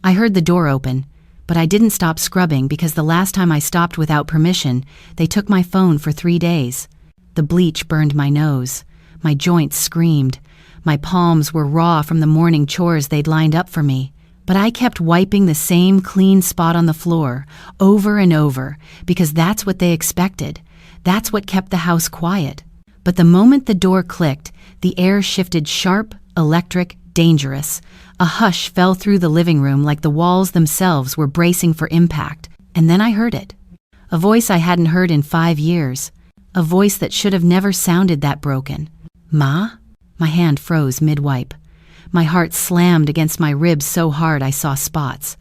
I heard the door open, but I didn't stop scrubbing because the last time I stopped without permission, they took my phone for 3 days. The bleach burned my nose. My joints screamed. My palms were raw from the morning chores they'd lined up for me. But I kept wiping the same clean spot on the floor, over and over, because that's what they expected. That's what kept the house quiet. But the moment the door clicked, the air shifted sharp, electric, dangerous. A hush fell through the living room like the walls themselves were bracing for impact. And then I heard it. A voice I hadn't heard in 5 years. A voice that should have never sounded that broken. "Ma?" My hand froze mid-wipe. My heart slammed against my ribs so hard I saw spots.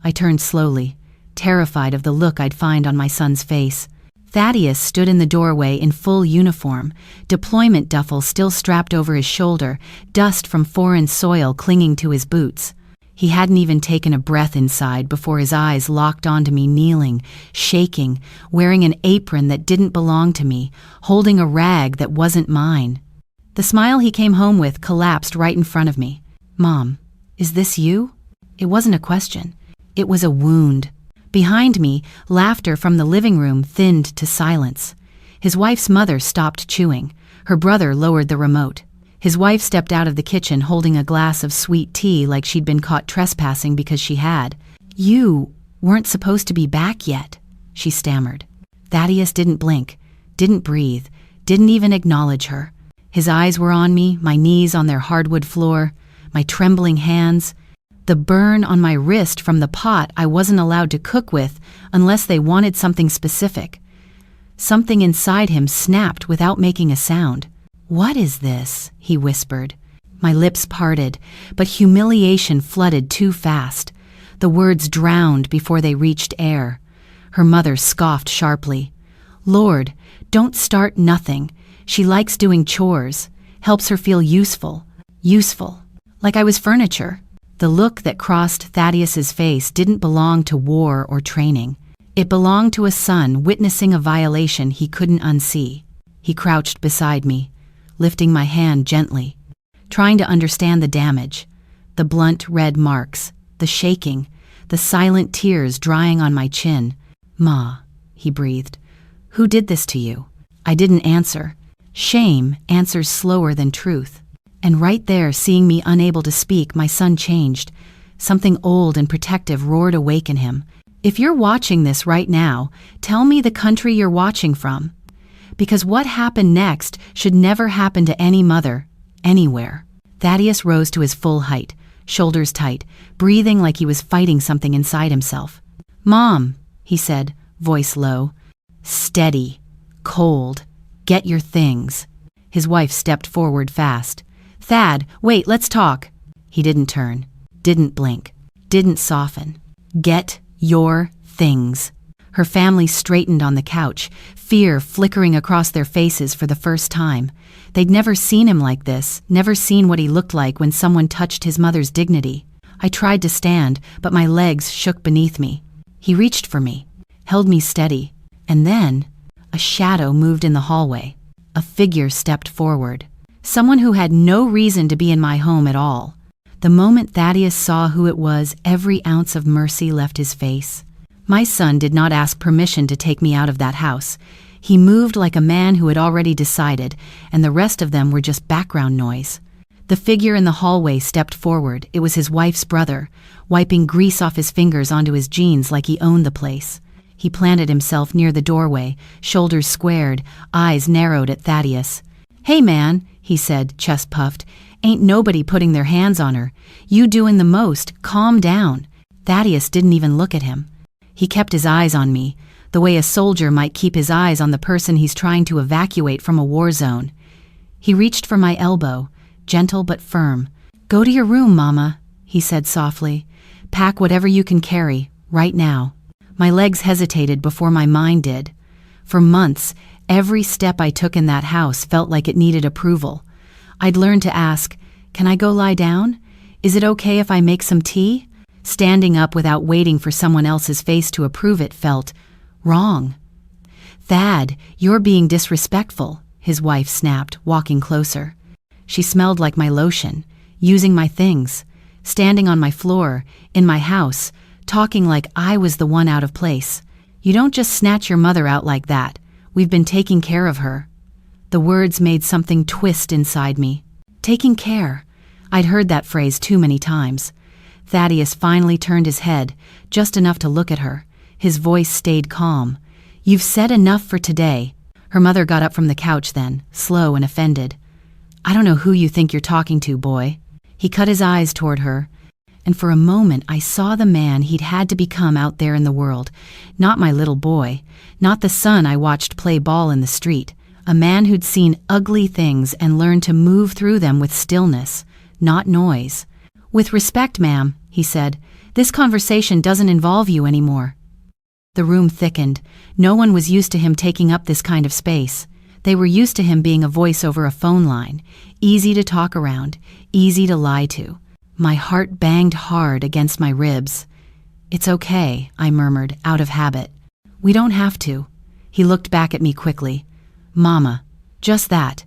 I turned slowly, terrified of the look I'd find on my son's face. Thaddeus stood in the doorway in full uniform, deployment duffel still strapped over his shoulder, dust from foreign soil clinging to his boots. He hadn't even taken a breath inside before his eyes locked onto me, kneeling, shaking, wearing an apron that didn't belong to me, holding a rag that wasn't mine. The smile he came home with collapsed right in front of me. "Mom, is this you?" It wasn't a question. It was a wound. Behind me, laughter from the living room thinned to silence. His wife's mother stopped chewing. Her brother lowered the remote. His wife stepped out of the kitchen holding a glass of sweet tea like she'd been caught trespassing because she had. "You weren't supposed to be back yet," she stammered. Thaddeus didn't blink, didn't breathe, didn't even acknowledge her. His eyes were on me, my knees on their hardwood floor, my trembling hands. The burn on my wrist from the pot I wasn't allowed to cook with unless they wanted something specific. Something inside him snapped without making a sound. "What is this?" he whispered. My lips parted, but humiliation flooded too fast. The words drowned before they reached air. Her mother scoffed sharply. "Lord, don't start nothing. She likes doing chores, helps her feel useful. Useful. Like I was furniture." The look that crossed Thaddeus's face didn't belong to war or training. It belonged to a son witnessing a violation he couldn't unsee. He crouched beside me, lifting my hand gently, trying to understand the damage, the blunt red marks, the shaking, the silent tears drying on my chin. "Ma," he breathed, "who did this to you?" I didn't answer. Shame answers slower than truth. And right there, seeing me unable to speak, my son changed. Something old and protective roared awake in him. "If you're watching this right now, tell me the country you're watching from. Because what happened next should never happen to any mother, anywhere." Thaddeus rose to his full height, shoulders tight, breathing like he was fighting something inside himself. "Mom," he said, voice low. Steady, cold. "Get your things." His wife stepped forward fast. "Thad, wait, let's talk." He didn't turn, didn't blink, didn't soften. "Get your things." Her family straightened on the couch, fear flickering across their faces for the first time. They'd never seen him like this, never seen what he looked like when someone touched his mother's dignity. I tried to stand, but my legs shook beneath me. He reached for me, held me steady, and then a shadow moved in the hallway. A figure stepped forward. Someone who had no reason to be in my home at all. The moment Thaddeus saw who it was, every ounce of mercy left his face. My son did not ask permission to take me out of that house. He moved like a man who had already decided, and the rest of them were just background noise. The figure in the hallway stepped forward. It was his wife's brother, wiping grease off his fingers onto his jeans like he owned the place. He planted himself near the doorway, shoulders squared, eyes narrowed at Thaddeus. "Hey man," he said, chest puffed, "ain't nobody putting their hands on her. You doing the most. Calm down." Thaddeus didn't even look at him. He kept his eyes on me, the way a soldier might keep his eyes on the person he's trying to evacuate from a war zone. He reached for my elbow, gentle but firm. "Go to your room, Mama," he said softly. "Pack whatever you can carry, right now." My legs hesitated before my mind did. For months, every step I took in that house felt like it needed approval. I'd learned to ask, "Can I go lie down? Is it okay if I make some tea?" Standing up without waiting for someone else's face to approve it felt wrong. "Thad, you're being disrespectful," his wife snapped, walking closer. She smelled like my lotion, using my things, standing on my floor, in my house, talking like I was the one out of place. You don't just snatch your mother out like that. We've been taking care of her. The words made something twist inside me. Taking care. I'd heard that phrase too many times. Thaddeus finally turned his head, just enough to look at her. His voice stayed calm. You've said enough for today. Her mother got up from the couch then, slow and offended. I don't know who you think you're talking to, boy. He cut his eyes toward her, and for a moment I saw the man he'd had to become out there in the world. Not my little boy, not the son I watched play ball in the street. A man who'd seen ugly things and learned to move through them with stillness, not noise. With respect, ma'am, he said, this conversation doesn't involve you anymore. The room thickened. No one was used to him taking up this kind of space. They were used to him being a voice over a phone line, easy to talk around, easy to lie to. My heart banged hard against my ribs. It's okay, I murmured, out of habit. We don't have to. He looked back at me quickly. Mama, just that.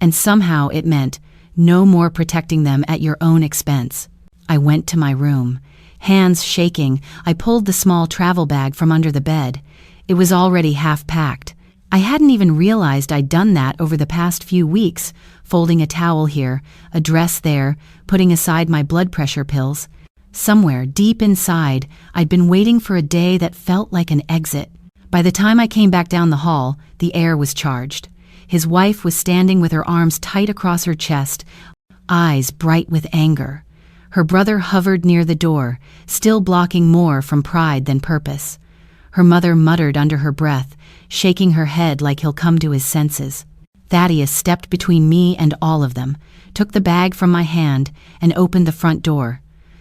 And somehow it meant no more protecting them at your own expense. I went to my room. Hands shaking, I pulled the small travel bag from under the bed. It was already half packed. I hadn't even realized I'd done that over the past few weeks, folding a towel here, a dress there, putting aside my blood pressure pills. Somewhere deep inside, I'd been waiting for a day that felt like an exit. By the time I came back down the hall, the air was charged. His wife was standing with her arms tight across her chest, eyes bright with anger. Her brother hovered near the door, still blocking more from pride than purpose. Her mother muttered under her breath, shaking her head like he'll come to his senses. Thaddeus stepped between me and all of them, took the bag from my hand, and opened the front door.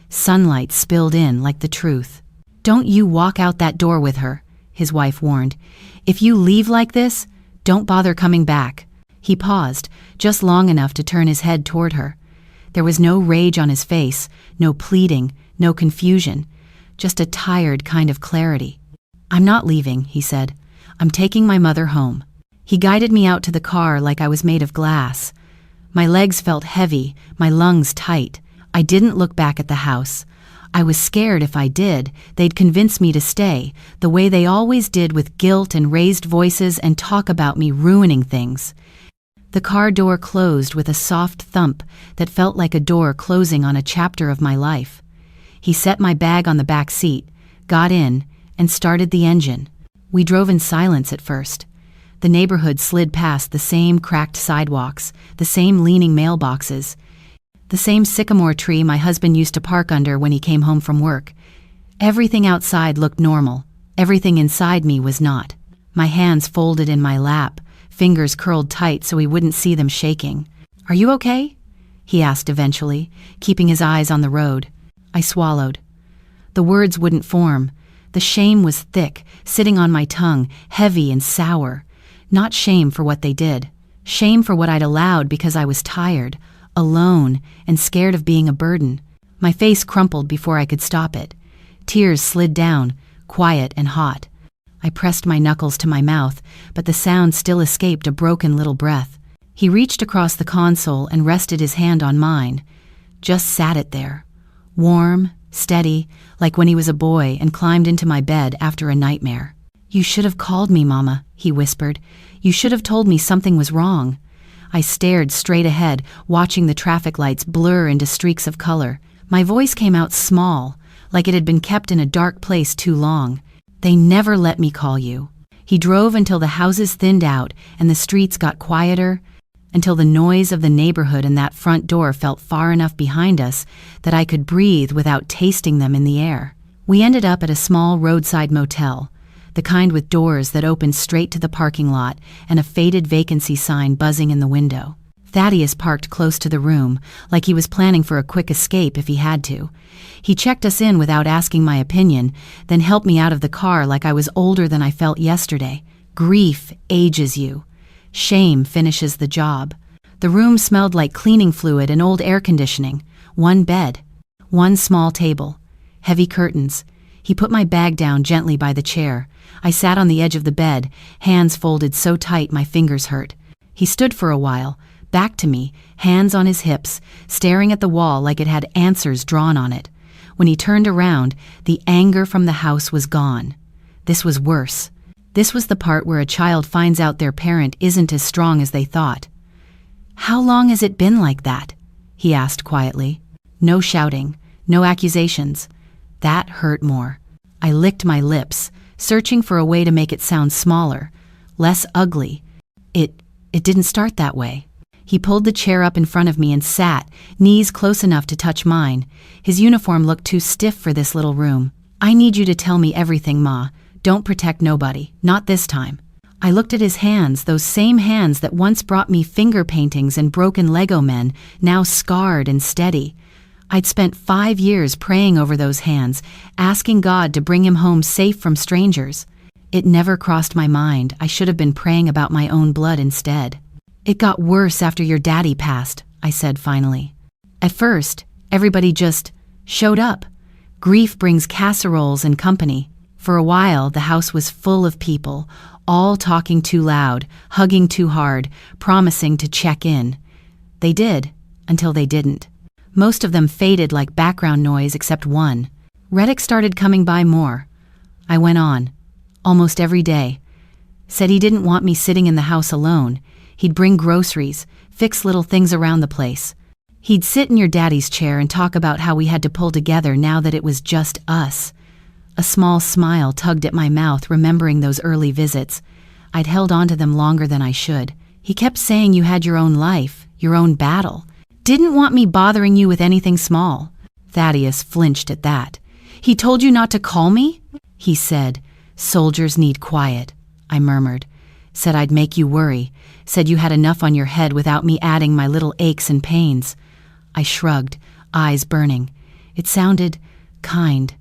Sunlight spilled in like the truth. Don't you walk out that door with her, his wife warned. If you leave like this, don't bother coming back. He paused, just long enough to turn his head toward her. There was no rage on his face, no pleading, no confusion, just a tired kind of clarity. I'm not leaving, he said. I'm taking my mother home. He guided me out to the car like I was made of glass. My legs felt heavy, my lungs tight. I didn't look back at the house. I was scared if I did, they'd convince me to stay, the way they always did with guilt and raised voices and talk about me ruining things. The car door closed with a soft thump that felt like a door closing on a chapter of my life. He set my bag on the back seat, got in, and started the engine. We drove in silence at first. The neighborhood slid past the same cracked sidewalks, the same leaning mailboxes, the same sycamore tree my husband used to park under when he came home from work. Everything outside looked normal. Everything inside me was not. My hands folded in my lap, fingers curled tight so he wouldn't see them shaking. Are you okay? He asked eventually, keeping his eyes on the road. I swallowed. The words wouldn't form. The shame was thick, sitting on my tongue, heavy and sour. Not shame for what they did. Shame for what I'd allowed because I was tired, alone, and scared of being a burden. My face crumpled before I could stop it. Tears slid down, quiet and hot. I pressed my knuckles to my mouth, but the sound still escaped a broken little breath. He reached across the console and rested his hand on mine. Just sat it there. Warm, steady, like when he was a boy and climbed into my bed after a nightmare. You should have called me, Mama, he whispered. You should have told me something was wrong. I stared straight ahead, watching the traffic lights blur into streaks of color. My voice came out small, like it had been kept in a dark place too long. They never let me call you. He drove until the houses thinned out and the streets got quieter, until the noise of the neighborhood and that front door felt far enough behind us that I could breathe without tasting them in the air. We ended up at a small roadside motel, the kind with doors that opened straight to the parking lot and a faded vacancy sign buzzing in the window. Thaddeus parked close to the room, like he was planning for a quick escape if he had to. He checked us in without asking my opinion, then helped me out of the car like I was older than I felt yesterday. Grief ages you. Shame finishes the job. The room smelled like cleaning fluid and old air conditioning. One bed. One small table. Heavy curtains. He put my bag down gently by the chair. I sat on the edge of the bed, hands folded so tight my fingers hurt. He stood for a while, back to me, hands on his hips, staring at the wall like it had answers drawn on it. When he turned around, the anger from the house was gone. This was worse. This was the part where a child finds out their parent isn't as strong as they thought. "How long has it been like that?" he asked quietly. No shouting, no accusations. That hurt more. I licked my lips, searching for a way to make it sound smaller, less ugly. It didn't start that way. He pulled the chair up in front of me and sat, knees close enough to touch mine. His uniform looked too stiff for this little room. "I need you to tell me everything, Ma. Don't protect nobody, not this time." I looked at his hands, those same hands that once brought me finger paintings and broken Lego men, now scarred and steady. I'd spent 5 years praying over those hands, asking God to bring him home safe from strangers. It never crossed my mind I should have been praying about my own blood instead. "It got worse after your daddy passed," I said finally. "At first, everybody just showed up. Grief brings casseroles and company. For a while, the house was full of people, all talking too loud, hugging too hard, promising to check in. They did, until they didn't. Most of them faded like background noise except one. Reddick started coming by more. I went on, almost every day. Said he didn't want me sitting in the house alone. He'd bring groceries, fix little things around the place. He'd sit in your daddy's chair and talk about how we had to pull together now that it was just us. A small smile tugged at my mouth, remembering those early visits. I'd held on to them longer than I should. He kept saying you had your own life, your own battle. Didn't want me bothering you with anything small. Thaddeus flinched at that. "He told you not to call me?" He said, "Soldiers need quiet," I murmured. Said I'd make you worry. Said you had enough on your head without me adding my little aches and pains. I shrugged, eyes burning. It sounded kind,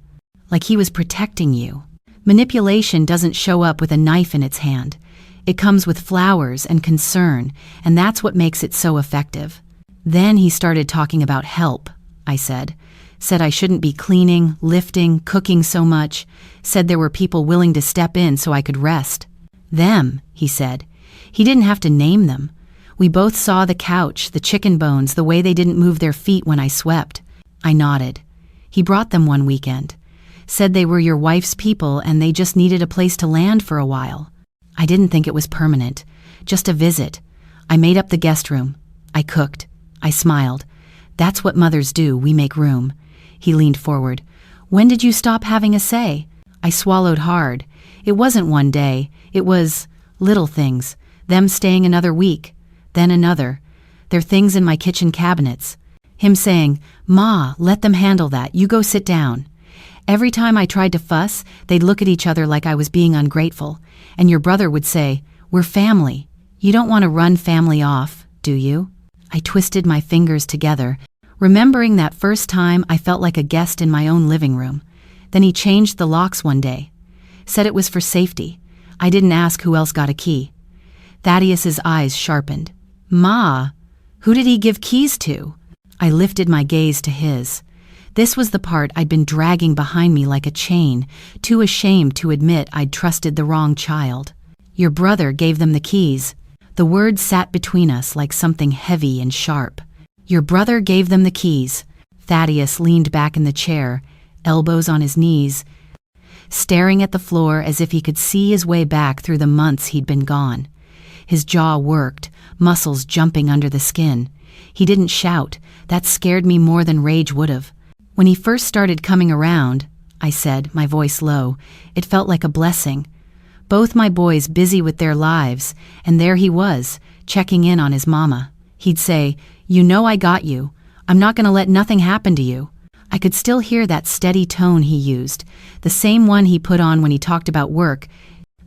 like he was protecting you. Manipulation doesn't show up with a knife in its hand. It comes with flowers and concern, and that's what makes it so effective. Then he started talking about help, I said. Said I shouldn't be cleaning, lifting, cooking so much. Said there were people willing to step in so I could rest. Them, he said. He didn't have to name them. We both saw the couch, the chicken bones, the way they didn't move their feet when I swept. I nodded. He brought them one weekend. Said they were your wife's people and they just needed a place to land for a while. I didn't think it was permanent. Just a visit. I made up the guest room. I cooked. I smiled. That's what mothers do, we make room. He leaned forward. When did you stop having a say? I swallowed hard. It wasn't one day. It was little things. Them staying another week. Then another. They're things in my kitchen cabinets. Him saying, Ma, let them handle that. You go sit down. Every time I tried to fuss, they'd look at each other like I was being ungrateful. And your brother would say, we're family. You don't want to run family off, do you? I twisted my fingers together, remembering that first time I felt like a guest in my own living room. Then he changed the locks one day. Said it was for safety. I didn't ask who else got a key. Thaddeus's eyes sharpened. Ma, who did he give keys to? I lifted my gaze to his. This was the part I'd been dragging behind me like a chain, too ashamed to admit I'd trusted the wrong child. Your brother gave them the keys. The words sat between us like something heavy and sharp. Your brother gave them the keys. Thaddeus leaned back in the chair, elbows on his knees, staring at the floor as if he could see his way back through the months he'd been gone. His jaw worked, muscles jumping under the skin. He didn't shout. That scared me more than rage would have. When he first started coming around, I said, my voice low, it felt like a blessing. Both my boys busy with their lives, and there he was, checking in on his mama. He'd say, you know I got you. I'm not going to let nothing happen to you. I could still hear that steady tone he used, the same one he put on when he talked about work,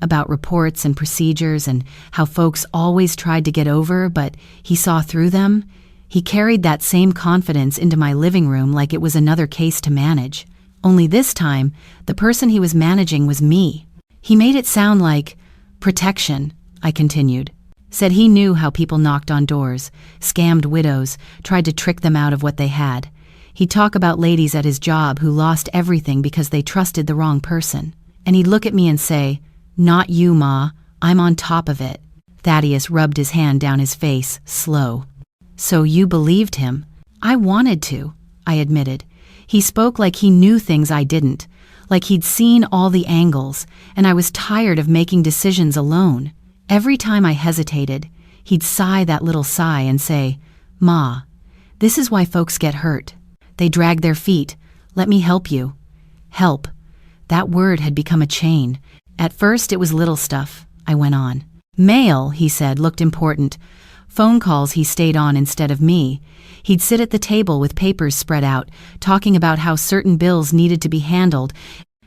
about reports and procedures and how folks always tried to get over, but he saw through them. He carried that same confidence into my living room like it was another case to manage. Only this time, the person he was managing was me. He made it sound like protection, I continued. Said he knew how people knocked on doors, scammed widows, tried to trick them out of what they had. He'd talk about ladies at his job who lost everything because they trusted the wrong person. And he'd look at me and say, not you, Ma, I'm on top of it. Thaddeus rubbed his hand down his face, slow. So you believed him? I wanted to, I admitted. He spoke like he knew things I didn't, like he'd seen all the angles, and I was tired of making decisions alone. Every time I hesitated, he'd sigh that little sigh and say, "Ma, this is why folks get hurt. They drag their feet. Let me help you." Help. That word had become a chain. At first it was little stuff, I went on. Mail, he said, looked important. Phone calls he stayed on instead of me. He'd sit at the table with papers spread out, talking about how certain bills needed to be handled,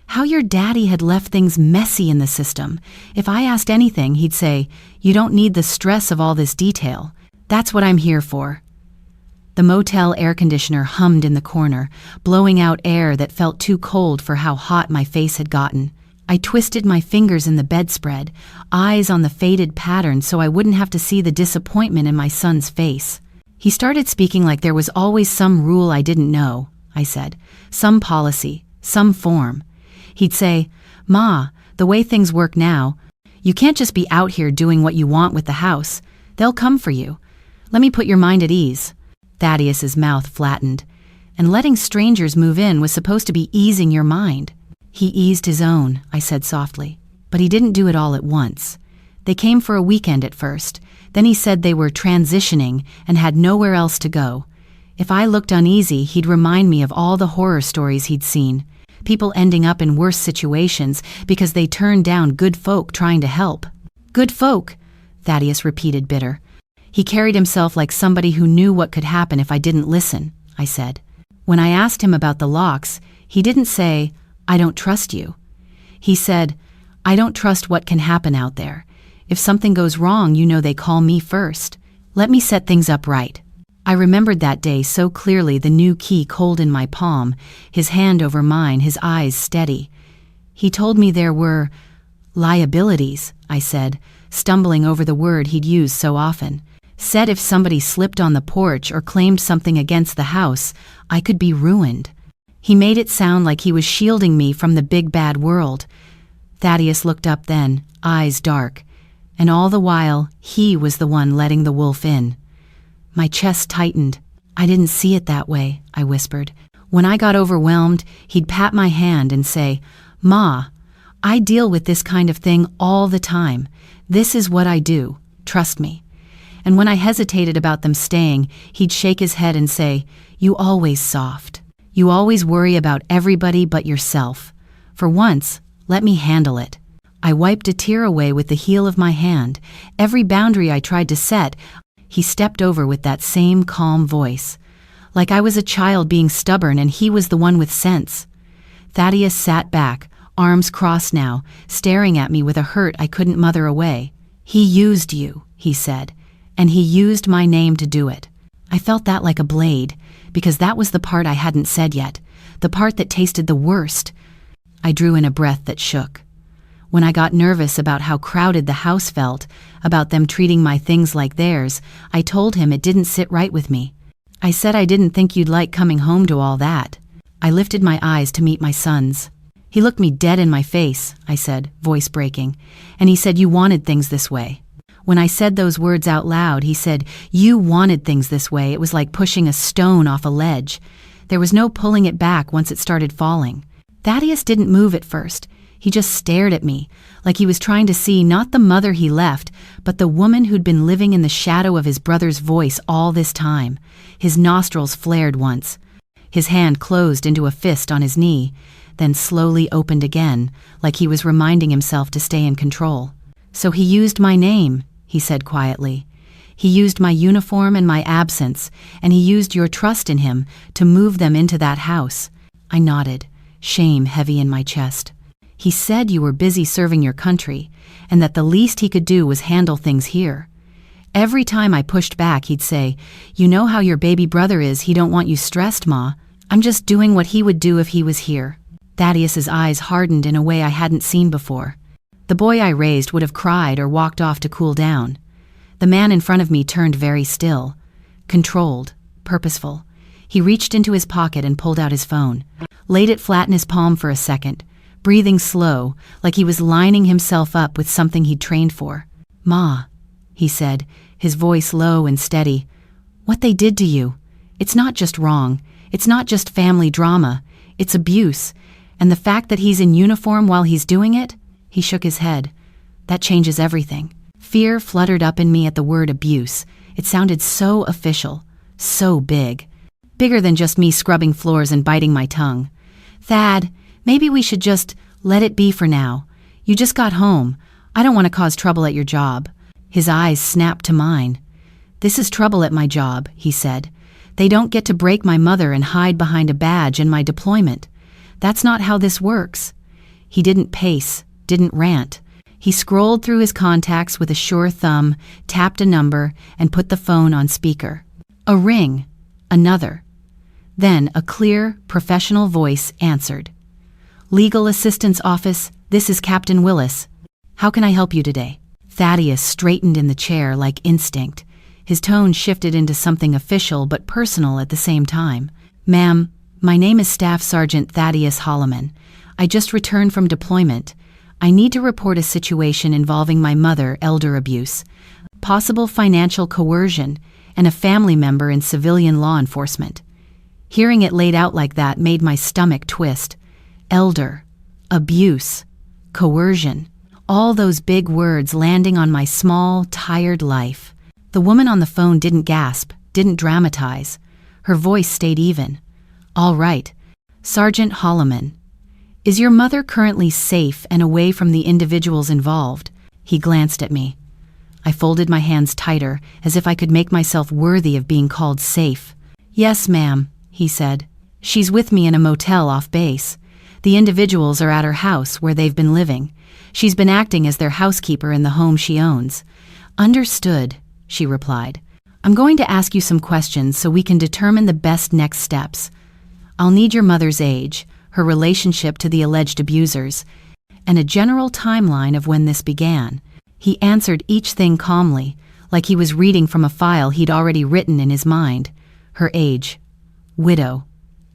how your daddy had left things messy in the system. If I asked anything, he'd say, "You don't need the stress of all this detail. That's what I'm here for." The motel air conditioner hummed in the corner, blowing out air that felt too cold for how hot my face had gotten. I twisted my fingers in the bedspread, eyes on the faded pattern so I wouldn't have to see the disappointment in my son's face. He started speaking like there was always some rule I didn't know, I said. Some policy, some form. He'd say, "Ma, the way things work now, you can't just be out here doing what you want with the house. They'll come for you. Let me put your mind at ease." Thaddeus's mouth flattened. And letting strangers move in was supposed to be easing your mind. He eased his own, I said softly. But he didn't do it all at once. They came for a weekend at first. Then he said they were transitioning and had nowhere else to go. If I looked uneasy, he'd remind me of all the horror stories he'd seen. People ending up in worse situations because they turned down good folk trying to help. Good folk, Thaddeus repeated bitter. He carried himself like somebody who knew what could happen if I didn't listen, I said. When I asked him about the locks, he didn't say, "I don't trust you." He said, "I don't trust what can happen out there. If something goes wrong, you know they call me first. Let me set things up right." I remembered that day so clearly, the new key cold in my palm, his hand over mine, his eyes steady. He told me there were liabilities, I said, stumbling over the word he'd used so often. Said if somebody slipped on the porch or claimed something against the house, I could be ruined. He made it sound like he was shielding me from the big bad world. Thaddeus looked up then, eyes dark. And all the while, he was the one letting the wolf in. My chest tightened. "I didn't see it that way," I whispered. When I got overwhelmed, he'd pat my hand and say, "Ma, I deal with this kind of thing all the time. This is what I do. Trust me." And when I hesitated about them staying, he'd shake his head and say, "You always soft. You always worry about everybody but yourself. For once, let me handle it." I wiped a tear away with the heel of my hand. Every boundary I tried to set, he stepped over with that same calm voice. Like I was a child being stubborn and he was the one with sense. Thaddeus sat back, arms crossed now, staring at me with a hurt I couldn't mother away. "He used you," he said, "and he used my name to do it." I felt that like a blade, because that was the part I hadn't said yet, the part that tasted the worst. I drew in a breath that shook. When I got nervous about how crowded the house felt, about them treating my things like theirs, I told him it didn't sit right with me. I said I didn't think you'd like coming home to all that. I lifted my eyes to meet my son's. He looked me dead in my face, I said, voice breaking, and he said, "You wanted things this way." When I said those words out loud, he said, "You wanted things this way." It was like pushing a stone off a ledge. There was no pulling it back once it started falling. Thaddeus didn't move at first. He just stared at me, like he was trying to see not the mother he left, but the woman who'd been living in the shadow of his brother's voice all this time. His nostrils flared once. His hand closed into a fist on his knee, then slowly opened again, like he was reminding himself to stay in control. "So he used my name," he said quietly. "He used my uniform and my absence, and he used your trust in him to move them into that house." I nodded, shame heavy in my chest. "He said you were busy serving your country, and that the least he could do was handle things here. Every time I pushed back, he'd say, 'You know how your baby brother is, he don't want you stressed, Ma. I'm just doing what he would do if he was here.'" Thaddeus's eyes hardened in a way I hadn't seen before. The boy I raised would have cried or walked off to cool down. The man in front of me turned very still, controlled, purposeful. He reached into his pocket and pulled out his phone, laid it flat in his palm for a second, breathing slow, like he was lining himself up with something he'd trained for. "Ma," he said, his voice low and steady, What they did to you. It's not just wrong. It's not just family drama. It's abuse. And the fact that he's in uniform while he's doing it? He shook his head. That changes everything. Fear fluttered up in me at the word abuse. It sounded so official, so big. Bigger than just me scrubbing floors and biting my tongue. Thad, maybe we should just let it be for now. You just got home. I don't want to cause trouble at your job. His eyes snapped to mine. This is trouble at my job, he said. They don't get to break my mother and hide behind a badge in my deployment. That's not how this works. He didn't pace, didn't rant. He scrolled through his contacts with a sure thumb, tapped a number, and put the phone on speaker. A ring. Another. Then a clear, professional voice answered. Legal Assistance Office, this is Captain Willis. How can I help you today? Thaddeus straightened in the chair like instinct. His tone shifted into something official but personal at the same time. Ma'am, my name is Staff Sergeant Thaddeus Holloman. I just returned from deployment. I need to report a situation involving my mother, elder abuse, possible financial coercion, and a family member in civilian law enforcement. Hearing it laid out like that made my stomach twist. Elder, abuse, coercion, all those big words landing on my small, tired life. The woman on the phone didn't gasp, didn't dramatize. Her voice stayed even. All right, Sergeant Holloman. Is your mother currently safe and away from the individuals involved? He glanced at me. I folded my hands tighter, as if I could make myself worthy of being called safe. Yes, ma'am, he said. She's with me in a motel off base. The individuals are at her house where they've been living. She's been acting as their housekeeper in the home she owns. Understood, she replied. I'm going to ask you some questions so we can determine the best next steps. I'll need your mother's age, her relationship to the alleged abusers, and a general timeline of when this began. He answered each thing calmly, like he was reading from a file he'd already written in his mind. Her age, widow,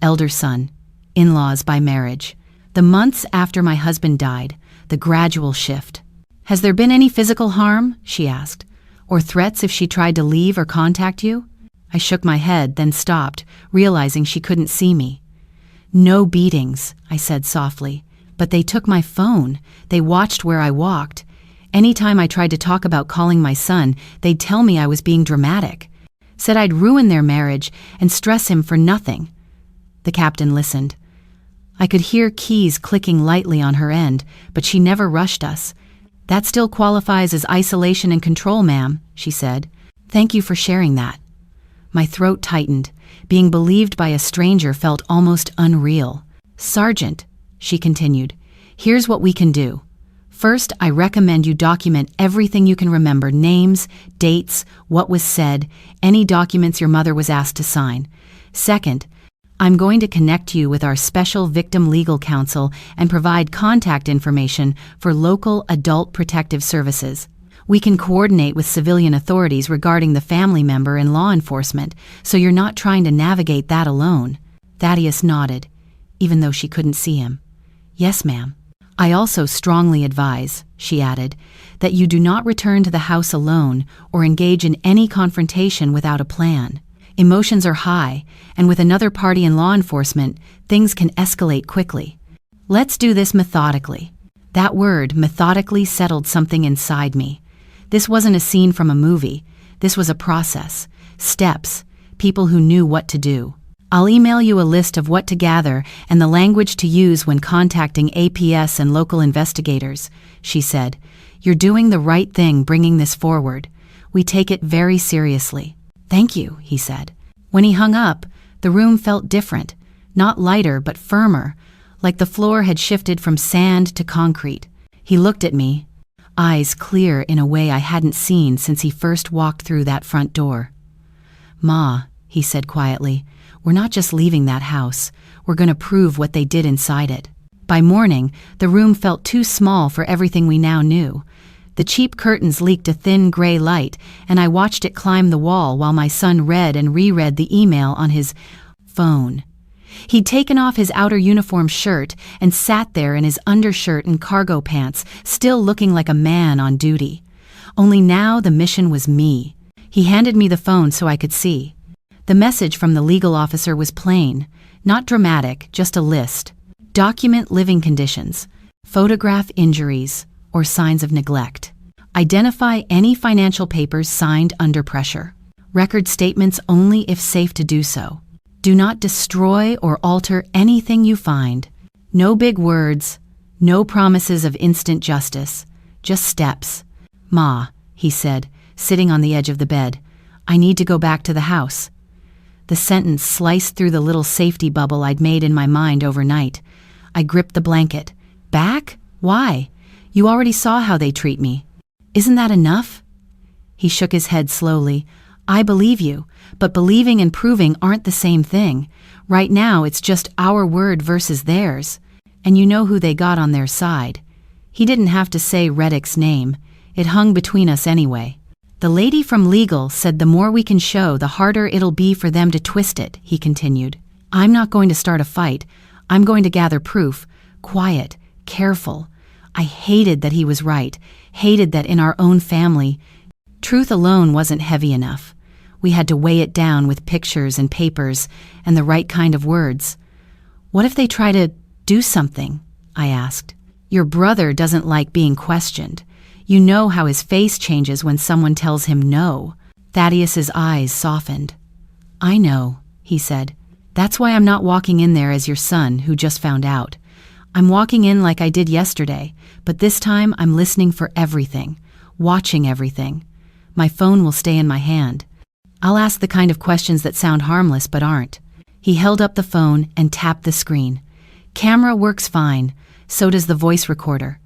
elder son, in-laws by marriage. The months after my husband died, the gradual shift. Has there been any physical harm? She asked. Or threats if she tried to leave or contact you? I shook my head, then stopped, realizing she couldn't see me. No beatings, I said softly. But they took my phone. They watched where I walked. Anytime I tried to talk about calling my son, they'd tell me I was being dramatic. Said I'd ruin their marriage and stress him for nothing. The captain listened. I could hear keys clicking lightly on her end, but she never rushed us. That still qualifies as isolation and control, ma'am, she said. Thank you for sharing that. My throat tightened. Being believed by a stranger felt almost unreal. Sergeant, she continued, here's what we can do. First, I recommend you document everything you can remember, names, dates, what was said, any documents your mother was asked to sign. Second, I'm going to connect you with our special victim legal counsel and provide contact information for local adult protective services. We can coordinate with civilian authorities regarding the family member and law enforcement, so you're not trying to navigate that alone. Thaddeus nodded, even though she couldn't see him. Yes, ma'am. I also strongly advise, she added, that you do not return to the house alone or engage in any confrontation without a plan. Emotions are high, and with another party in law enforcement, things can escalate quickly. Let's do this methodically. That word, methodically, settled something inside me. This wasn't a scene from a movie. This was a process. Steps. People who knew what to do. I'll email you a list of what to gather and the language to use when contacting APS and local investigators, she said. You're doing the right thing bringing this forward. We take it very seriously. Thank you, he said. When he hung up, the room felt different, not lighter but firmer, like the floor had shifted from sand to concrete. He looked at me, eyes clear in a way I hadn't seen since he first walked through that front door. Ma, he said quietly, we're not just leaving that house. We're going to prove what they did inside it. By morning, the room felt too small for everything we now knew. The cheap curtains leaked a thin gray light, and I watched it climb the wall while my son read and reread the email on his phone. He'd taken off his outer uniform shirt and sat there in his undershirt and cargo pants, still looking like a man on duty. Only now the mission was me. He handed me the phone so I could see. The message from the legal officer was plain, not dramatic, just a list. Document living conditions, photograph injuries or signs of neglect. Identify any financial papers signed under pressure. Record statements only if safe to do so. Do not destroy or alter anything you find. No big words, no promises of instant justice, just steps. "Ma," he said, sitting on the edge of the bed, "I need to go back to the house." The sentence sliced through the little safety bubble I'd made in my mind overnight. I gripped the blanket. "Back? Why? You already saw how they treat me. Isn't that enough?" He shook his head slowly. "I believe you, but believing and proving aren't the same thing. Right now it's just our word versus theirs. And you know who they got on their side." He didn't have to say Reddick's name. It hung between us anyway. "The lady from legal said the more we can show, the harder it'll be for them to twist it," he continued. "I'm not going to start a fight. I'm going to gather proof. Quiet, careful. I hated that he was right, hated that in our own family, truth alone wasn't heavy enough. We had to weigh it down with pictures and papers and the right kind of words. What if they try to do something?" I asked. "Your brother doesn't like being questioned. You know how his face changes when someone tells him no." Thaddeus's eyes softened. "I know," he said. "That's why I'm not walking in there as your son who just found out. I'm walking in like I did yesterday, but this time I'm listening for everything, watching everything. My phone will stay in my hand. I'll ask the kind of questions that sound harmless but aren't." He held up the phone and tapped the screen. "Camera works fine, so does the voice recorder."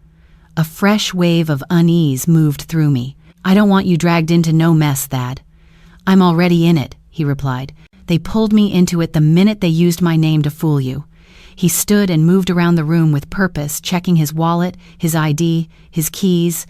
A fresh wave of unease moved through me. "I don't want you dragged into no mess, Thad." "I'm already in it," he replied. "They pulled me into it the minute they used my name to fool you." He stood and moved around the room with purpose, checking his wallet, his ID, his keys.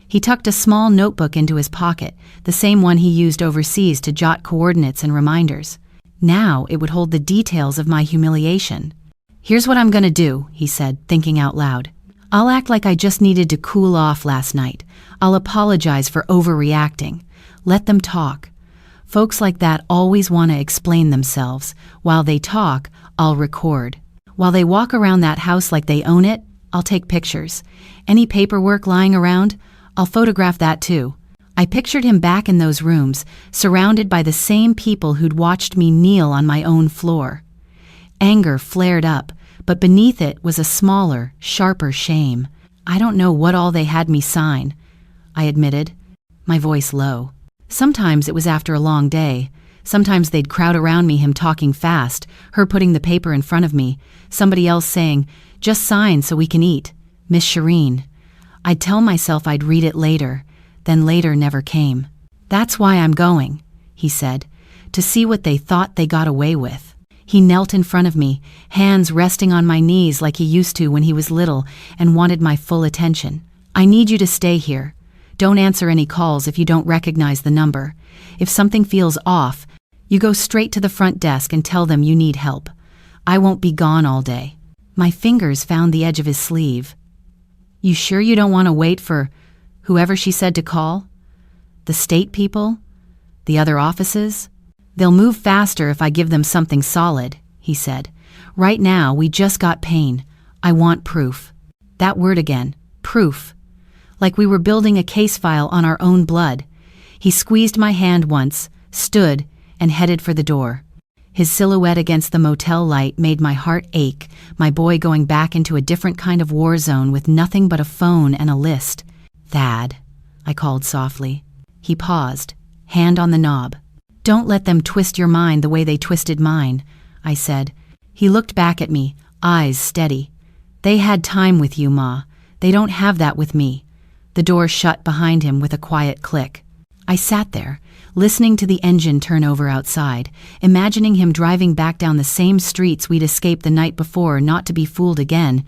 He tucked a small notebook into his pocket, the same one he used overseas to jot coordinates and reminders. Now it would hold the details of my humiliation. "Here's what I'm gonna do," he said, thinking out loud. "I'll act like I just needed to cool off last night. I'll apologize for overreacting. Let them talk. Folks like that always want to explain themselves. While they talk, I'll record. While they walk around that house like they own it, I'll take pictures. Any paperwork lying around, I'll photograph that too." I pictured him back in those rooms, surrounded by the same people who'd watched me kneel on my own floor. Anger flared up, but beneath it was a smaller, sharper shame. "I don't know what all they had me sign," I admitted, my voice low. Sometimes it was after a long day. Sometimes they'd crowd around me, him talking fast, her putting the paper in front of me, somebody else saying, "Just sign so we can eat. Miss Shireen." I'd tell myself I'd read it later, then later never came. "That's why I'm going," he said, "to see what they thought they got away with." He knelt in front of me, hands resting on my knees like he used to when he was little, and wanted my full attention. "I need you to stay here. Don't answer any calls if you don't recognize the number. If something feels off, you go straight to the front desk and tell them you need help. I won't be gone all day." My fingers found the edge of his sleeve. "You sure you don't want to wait for whoever she said to call? The state people? The other offices? They'll move faster if I give them something solid," he said. "Right now, we just got pain. I want proof." That word again, proof. Like we were building a case file on our own blood. He squeezed my hand once, stood, and headed for the door. His silhouette against the motel light made my heart ache, my boy going back into a different kind of war zone with nothing but a phone and a list. "Thad," I called softly. He paused, hand on the knob. "Don't let them twist your mind the way they twisted mine," I said. He looked back at me, eyes steady. "They had time with you, Ma. They don't have that with me." The door shut behind him with a quiet click. I sat there, listening to the engine turn over outside, imagining him driving back down the same streets we'd escaped the night before, not to be fooled again,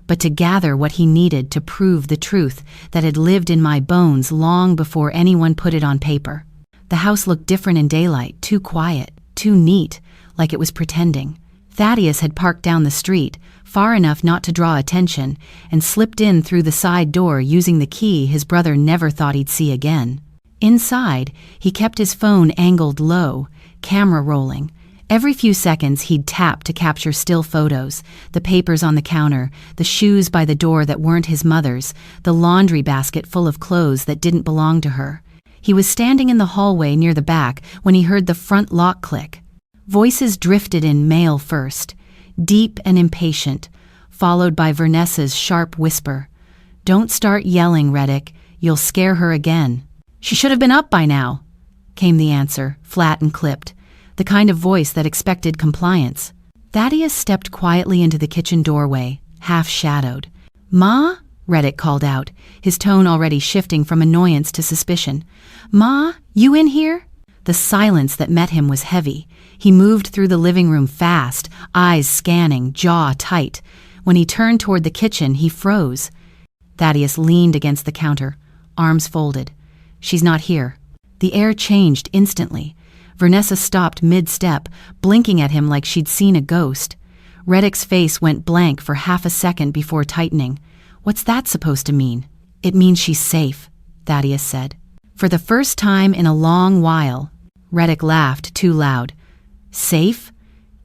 but to gather what he needed to prove the truth that had lived in my bones long before anyone put it on paper. The house looked different in daylight, too quiet, too neat, like it was pretending. Thaddeus had parked down the street, far enough not to draw attention, and slipped in through the side door using the key his brother never thought he'd see again. Inside, he kept his phone angled low, camera rolling. Every few seconds he'd tap to capture still photos, the papers on the counter, the shoes by the door that weren't his mother's, the laundry basket full of clothes that didn't belong to her. He was standing in the hallway near the back when he heard the front lock click. Voices drifted in, male first, deep and impatient, followed by Vanessa's sharp whisper. "Don't start yelling, Reddick. You'll scare her again." "She should have been up by now," came the answer, flat and clipped, the kind of voice that expected compliance. Thaddeus stepped quietly into the kitchen doorway, half-shadowed. "Ma?" Reddick called out, his tone already shifting from annoyance to suspicion. "Ma, you in here?" The silence that met him was heavy. He moved through the living room fast, eyes scanning, jaw tight. When he turned toward the kitchen, he froze. Thaddeus leaned against the counter, arms folded. "She's not here." The air changed instantly. Vanessa stopped mid-step, blinking at him like she'd seen a ghost. Reddick's face went blank for half a second before tightening. "What's that supposed to mean?" "It means she's safe," Thaddeus said. "For the first time in a long while." Reddick laughed too loud. "Safe?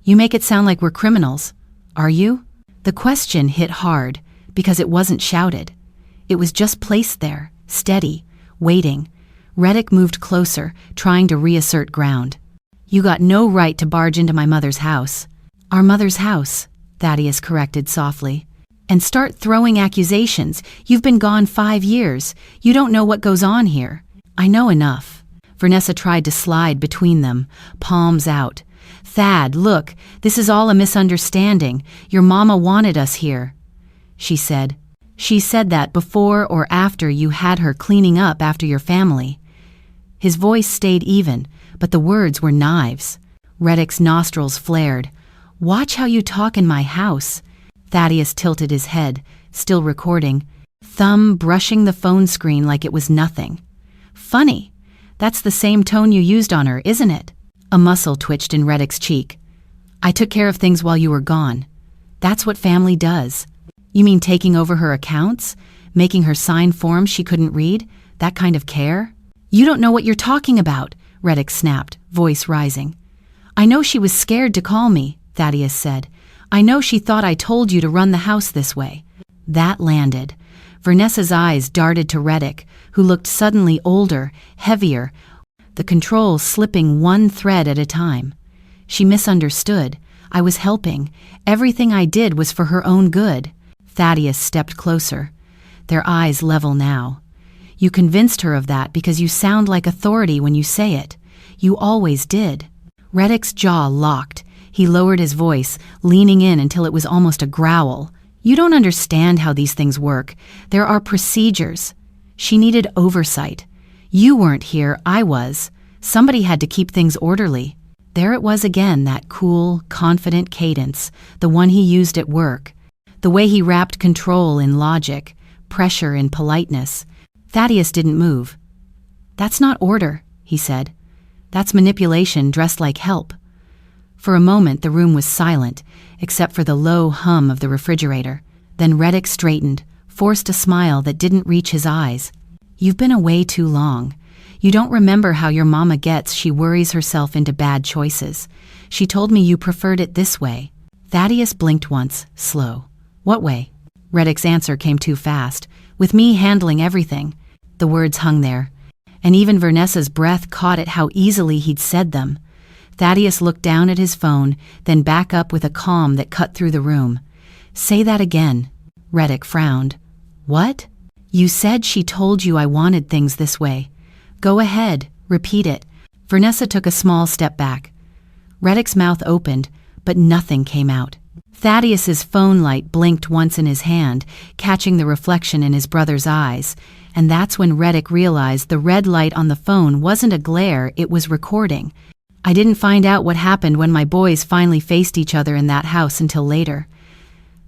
You make it sound like we're criminals. Are you?" The question hit hard, because it wasn't shouted. It was just placed there, steady, waiting. Reddick moved closer, trying to reassert ground. "You got no right to barge into my mother's house." "Our mother's house," Thaddeus corrected softly. "And start throwing accusations. You've been gone 5 years. You don't know what goes on here." "I know enough." Vanessa tried to slide between them, palms out. "Thad, look, this is all a misunderstanding. Your mama wanted us here," she said. "She said that before or after you had her cleaning up after your family." His voice stayed even, but the words were knives. Reddick's nostrils flared. "Watch how you talk in my house." Thaddeus tilted his head, still recording, thumb brushing the phone screen like it was nothing. "Funny. That's the same tone you used on her, isn't it?" A muscle twitched in Reddick's cheek. "I took care of things while you were gone. That's what family does." "You mean taking over her accounts? Making her sign forms she couldn't read? That kind of care?" "You don't know what you're talking about," Reddick snapped, voice rising. "I know she was scared to call me," Thaddeus said. "I know she thought I told you to run the house this way." That landed. Vanessa's eyes darted to Reddick, who looked suddenly older, heavier, the controls slipping one thread at a time. She misunderstood. I was helping. Everything I did was for her own good. Thaddeus stepped closer. Their eyes level now. "You convinced her of that because you sound like authority when you say it. You always did." Reddick's jaw locked. He lowered his voice, leaning in until it was almost a growl. "You don't understand how these things work. There are procedures." She needed oversight. "You weren't here, I was. Somebody had to keep things orderly." There it was again, that cool, confident cadence, the one he used at work. The way he wrapped control in logic, pressure in politeness. Thaddeus didn't move. "That's not order," he said. "That's manipulation dressed like help." For a moment the room was silent, except for the low hum of the refrigerator. Then Reddick straightened, forced a smile that didn't reach his eyes. "You've been away too long. You don't remember how your mama gets. She worries herself into bad choices. She told me you preferred it this way." Thaddeus blinked once, slow. "What way?" Reddick's answer came too fast. "With me handling everything." The words hung there, and even Vanessa's breath caught at how easily he'd said them. Thaddeus looked down at his phone, then back up with a calm that cut through the room. "Say that again." Reddick frowned. "What?" "You said she told you I wanted things this way." "Go ahead, repeat it." Vanessa took a small step back. Reddick's mouth opened, but nothing came out. Thaddeus's phone light blinked once in his hand, catching the reflection in his brother's eyes, and that's when Reddick realized the red light on the phone wasn't a glare, it was recording. "I didn't find out what happened when my boys finally faced each other in that house until later.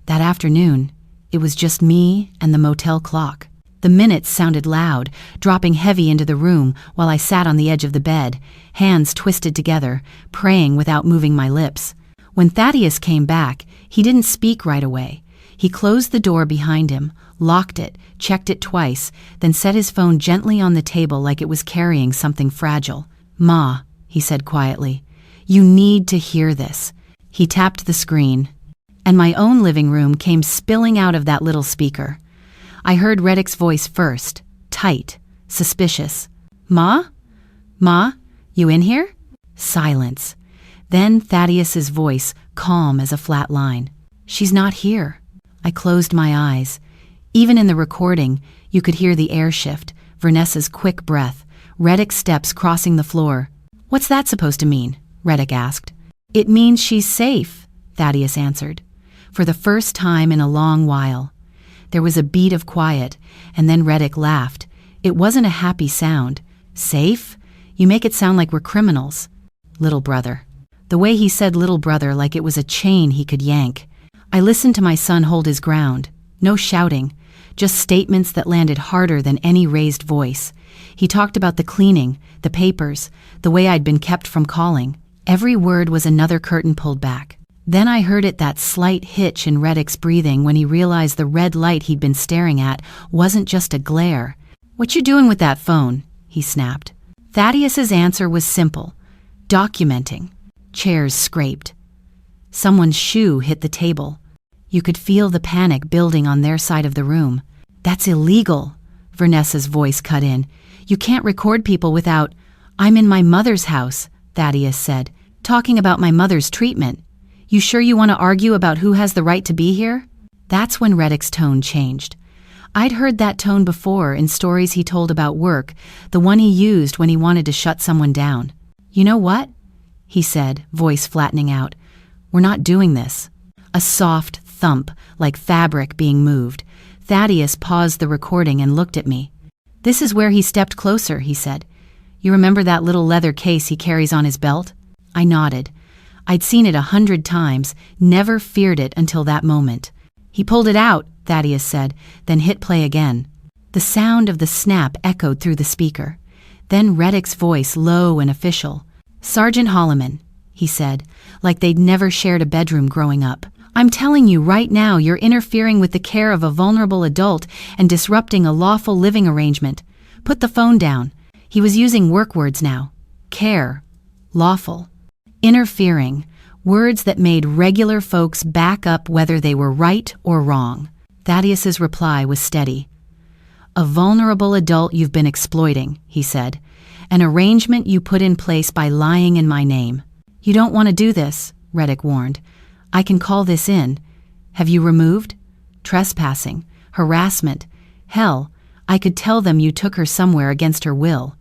That afternoon, it was just me and the motel clock. The minutes sounded loud, dropping heavy into the room while I sat on the edge of the bed, hands twisted together, praying without moving my lips. When Thaddeus came back, he didn't speak right away. He closed the door behind him, locked it, checked it twice, then set his phone gently on the table like it was carrying something fragile. "Ma," he said quietly, You need to hear this." He tapped the screen, and my own living room came spilling out of that little speaker. I heard Reddick's voice first, tight, suspicious. "Ma? Ma, you in here?" Silence. Then Thaddeus's voice, calm as a flat line. "She's not here." I closed my eyes. Even in the recording, you could hear the air shift, Vanessa's quick breath, Reddick's steps crossing the floor. "What's that supposed to mean?" Reddick asked. "It means she's safe," Thaddeus answered. For the first time in a long while. There was a beat of quiet, and then Reddick laughed. It wasn't a happy sound. "Safe? You make it sound like we're criminals." "Little brother." The way he said little brother like it was a chain he could yank. I listened to my son hold his ground. No shouting, just statements that landed harder than any raised voice. He talked about the cleaning, the papers, the way I'd been kept from calling. Every word was another curtain pulled back. Then I heard that slight hitch in Reddick's breathing when he realized the red light he'd been staring at wasn't just a glare. "What you doing with that phone?" he snapped. Thaddeus's answer was simple. "Documenting." Chairs scraped. Someone's shoe hit the table. You could feel the panic building on their side of the room. "That's illegal," Vanessa's voice cut in. "You can't record people without—" "I'm in my mother's house," Thaddeus said, "talking about my mother's treatment. You sure you want to argue about who has the right to be here?" That's when Reddick's tone changed. I'd heard that tone before in stories he told about work, the one he used when he wanted to shut someone down. "You know what?" he said, voice flattening out. "We're not doing this." A soft thump, like fabric being moved. Thaddeus paused the recording and looked at me. "This is where he stepped closer," he said. "You remember that little leather case he carries on his belt?" I nodded. I'd seen it 100 times, never feared it until that moment. "He pulled it out," Thaddeus said, then hit play again. The sound of the snap echoed through the speaker. Then Reddick's voice, low and official. "Sergeant Holloman," he said, like they'd never shared a bedroom growing up. "I'm telling you right now you're interfering with the care of a vulnerable adult and disrupting a lawful living arrangement. Put the phone down." He was using work words now. Care. Lawful. Interfering. Words that made regular folks back up whether they were right or wrong. Thaddeus's reply was steady. "A vulnerable adult you've been exploiting," he said. "An arrangement you put in place by lying in my name." "You don't want to do this," Reddick warned. "I can call this in. Have you removed? Trespassing, harassment. Hell, I could tell them you took her somewhere against her will."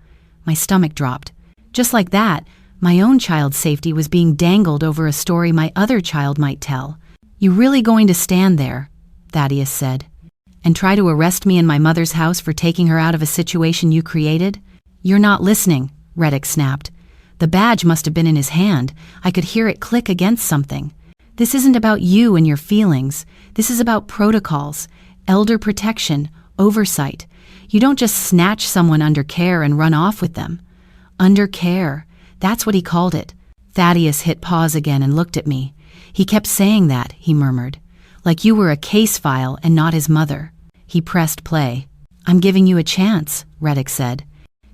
My stomach dropped. Just like that, my own child's safety was being dangled over a story my other child might tell. "You really going to stand there," Thaddeus said, "and try to arrest me in my mother's house for taking her out of a situation you created?" "You're not listening," Reddick snapped. The badge must have been in his hand. I could hear it click against something. "This isn't about you and your feelings. This is about protocols, elder protection, oversight. You don't just snatch someone under care and run off with them." Under care. That's what he called it. Thaddeus hit pause again and looked at me. "He kept saying that," he murmured, "like you were a case file and not his mother." He pressed play. "I'm giving you a chance," Reddick said.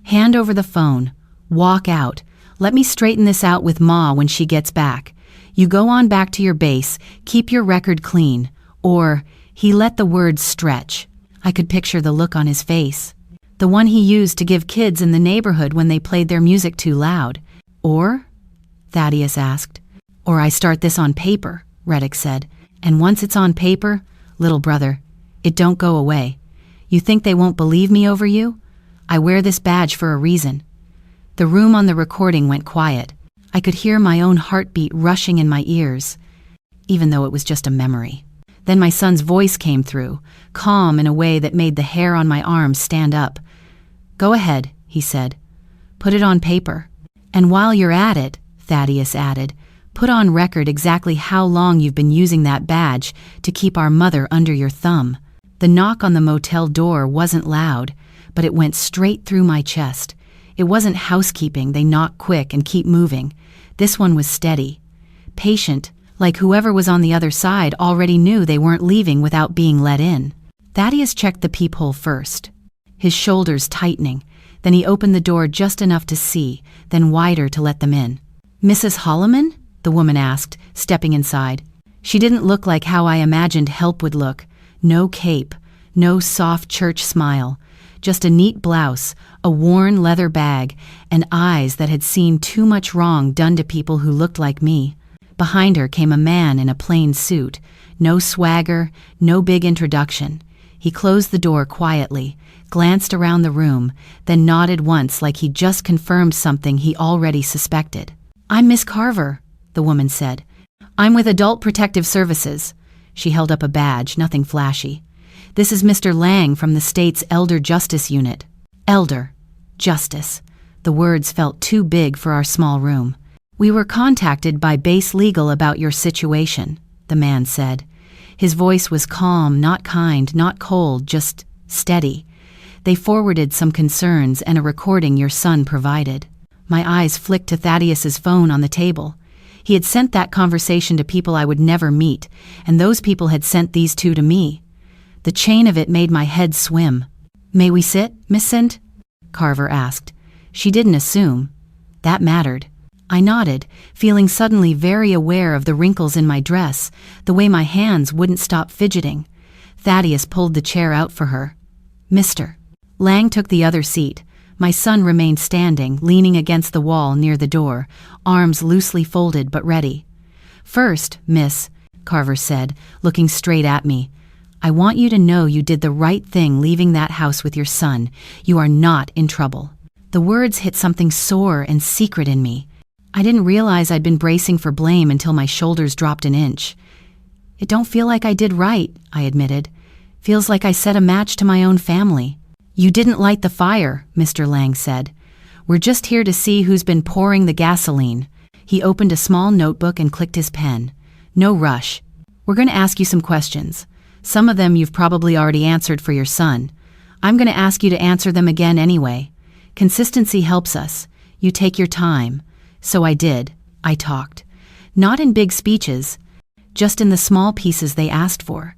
"Hand over the phone. Walk out. Let me straighten this out with Ma when she gets back. You go on back to your base, keep your record clean." Or, he let the words stretch. I could picture the look on his face. The one he used to give kids in the neighborhood when they played their music too loud. "Or?" Thaddeus asked. "Or I start this on paper," Reddick said. "And once it's on paper, little brother, it don't go away. You think they won't believe me over you? I wear this badge for a reason." The room on the recording went quiet. I could hear my own heartbeat rushing in my ears, even though it was just a memory. Then my son's voice came through, calm in a way that made the hair on my arms stand up. "Go ahead," he said. "Put it on paper. And while you're at it," Thaddeus added, "put on record exactly how long you've been using that badge to keep our mother under your thumb." The knock on the motel door wasn't loud, but it went straight through my chest. It wasn't housekeeping, they knock quick and keep moving. This one was steady, patient, like whoever was on the other side already knew they weren't leaving without being let in. Thaddeus checked the peephole first, his shoulders tightening. Then he opened the door just enough to see, then wider to let them in. "Mrs. Holloman?" the woman asked, stepping inside. She didn't look like how I imagined help would look. No cape, no soft church smile, just a neat blouse, a worn leather bag, and eyes that had seen too much wrong done to people who looked like me. Behind her came a man in a plain suit. No swagger, no big introduction. He closed the door quietly, glanced around the room, then nodded once like he'd just confirmed something he already suspected. "I'm Miss Carver," the woman said. "I'm with Adult Protective Services." She held up a badge, nothing flashy. "This is Mr. Lang from the state's Elder Justice Unit." Elder. Justice. The words felt too big for our small room. "We were contacted by Base Legal about your situation," the man said. His voice was calm, not kind, not cold, just steady. "They forwarded some concerns and a recording your son provided." My eyes flicked to Thaddeus's phone on the table. He had sent that conversation to people I would never meet, and those people had sent these two to me. The chain of it made my head swim. "May we sit, Miss Sint?" Carver asked. She didn't assume. That mattered. I nodded, feeling suddenly very aware of the wrinkles in my dress, the way my hands wouldn't stop fidgeting. Thaddeus pulled the chair out for her. "Mr." Lang took the other seat. My son remained standing, leaning against the wall near the door, arms loosely folded but ready. "First, Miss," Carver said, looking straight at me, "I want you to know you did the right thing leaving that house with your son. You are not in trouble." The words hit something sore and secret in me. I didn't realize I'd been bracing for blame until my shoulders dropped an inch. "It don't feel like I did right," I admitted. "Feels like I set a match to my own family." "You didn't light the fire," Mr. Lang said. "We're just here to see who's been pouring the gasoline." He opened a small notebook and clicked his pen. "No rush. We're going to ask you some questions. Some of them you've probably already answered for your son. I'm going to ask you to answer them again anyway. Consistency helps us. You take your time." So I did. I talked. Not in big speeches, just in the small pieces they asked for.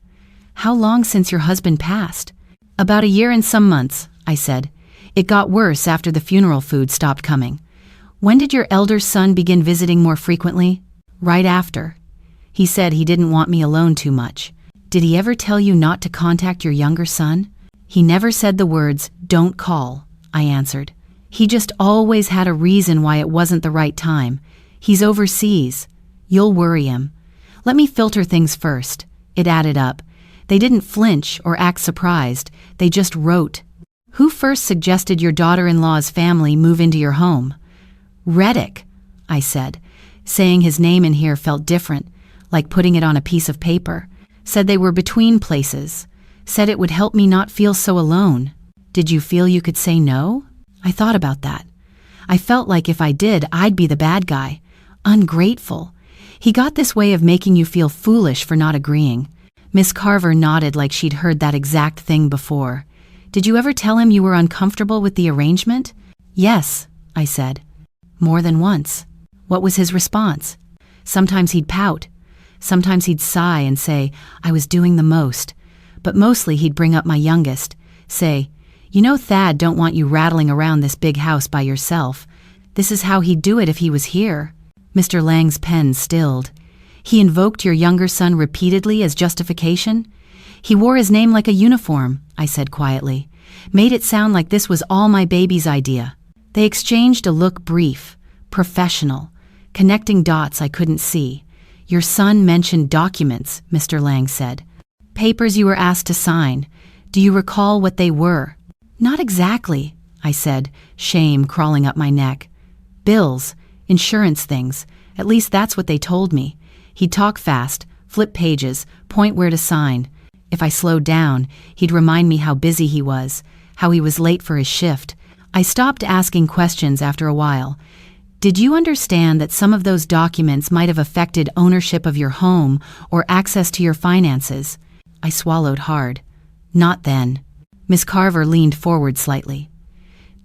"How long since your husband passed?" "About a year and some months," I said. "It got worse after the funeral food stopped coming." "When did your elder son begin visiting more frequently?" "Right after. He said he didn't want me alone too much." "Did he ever tell you not to contact your younger son?" "He never said the words, 'Don't call,'" I answered. "He just always had a reason why it wasn't the right time. He's overseas. You'll worry him. Let me filter things first." It added up. They didn't flinch or act surprised. They just wrote. "Who first suggested your daughter-in-law's family move into your home?" "Reddick," I said. Saying his name in here felt different, like putting it on a piece of paper. Said they were between places. Said it would help me not feel so alone. "Did you feel you could say no?" I thought about that. I felt like if I did, I'd be the bad guy. Ungrateful. He got this way of making you feel foolish for not agreeing. Miss Carver nodded like she'd heard that exact thing before. "Did you ever tell him you were uncomfortable with the arrangement?" "Yes," I said. "More than once." "What was his response?" "Sometimes he'd pout. Sometimes he'd sigh and say, I was doing the most. But mostly he'd bring up my youngest. Say, you know Thad don't want you rattling around this big house by yourself. This is how he'd do it if he was here." Mr. Lang's pen stilled. "He invoked your younger son repeatedly as justification?" "He wore his name like a uniform," I said quietly. "Made it sound like this was all my baby's idea." They exchanged a look brief, professional, connecting dots I couldn't see. "Your son mentioned documents," Mr. Lang said. "Papers you were asked to sign. Do you recall what they were?" "Not exactly," I said, shame crawling up my neck. "Bills, insurance things. At least that's what they told me. He'd talk fast, flip pages, point where to sign. If I slowed down, he'd remind me how busy he was, how he was late for his shift. I stopped asking questions after a while. "Did you understand that some of those documents might have affected ownership of your home or access to your finances?" I swallowed hard. "Not then." Miss Carver leaned forward slightly.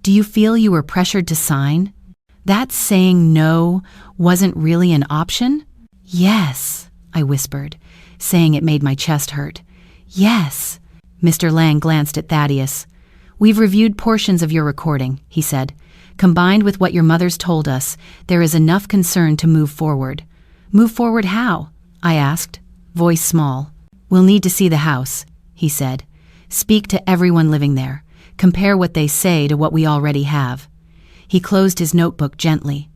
"Do you feel you were pressured to sign? That saying no wasn't really an option?" "Yes," I whispered, saying it made my chest hurt. "Yes." Mr. Lang glanced at Thaddeus. "We've reviewed portions of your recording," he said. Combined with what your mother's told us, there is enough concern to move forward. Move forward how? I asked, voice small. We'll need to see the house, he said. Speak to everyone living there. Compare what they say to what we already have. He closed his notebook gently.